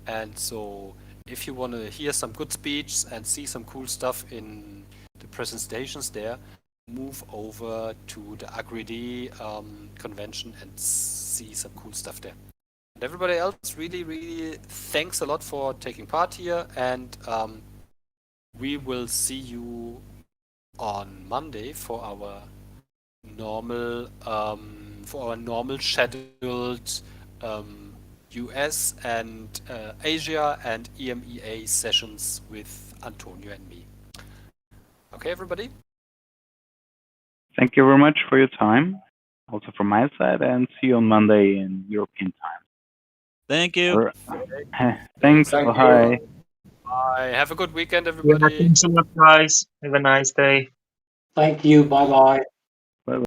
And so if you want to hear some good speeches and see some cool stuff in the presentations there, move over to the AgriD convention and see some cool stuff there. And everybody else, really, really thanks a lot for taking part here, and we will see you on Monday for our normal scheduled US and Asia and EMEA sessions with Antonio and me. Okay, everybody? Thank you very much for your time, also from my side, and see you on Monday in European time. Thank you. Thanks. Thank Bye. Bye. Have a good weekend, everybody. Thanks a lot, guys. Have a nice day. Thank you. Bye bye.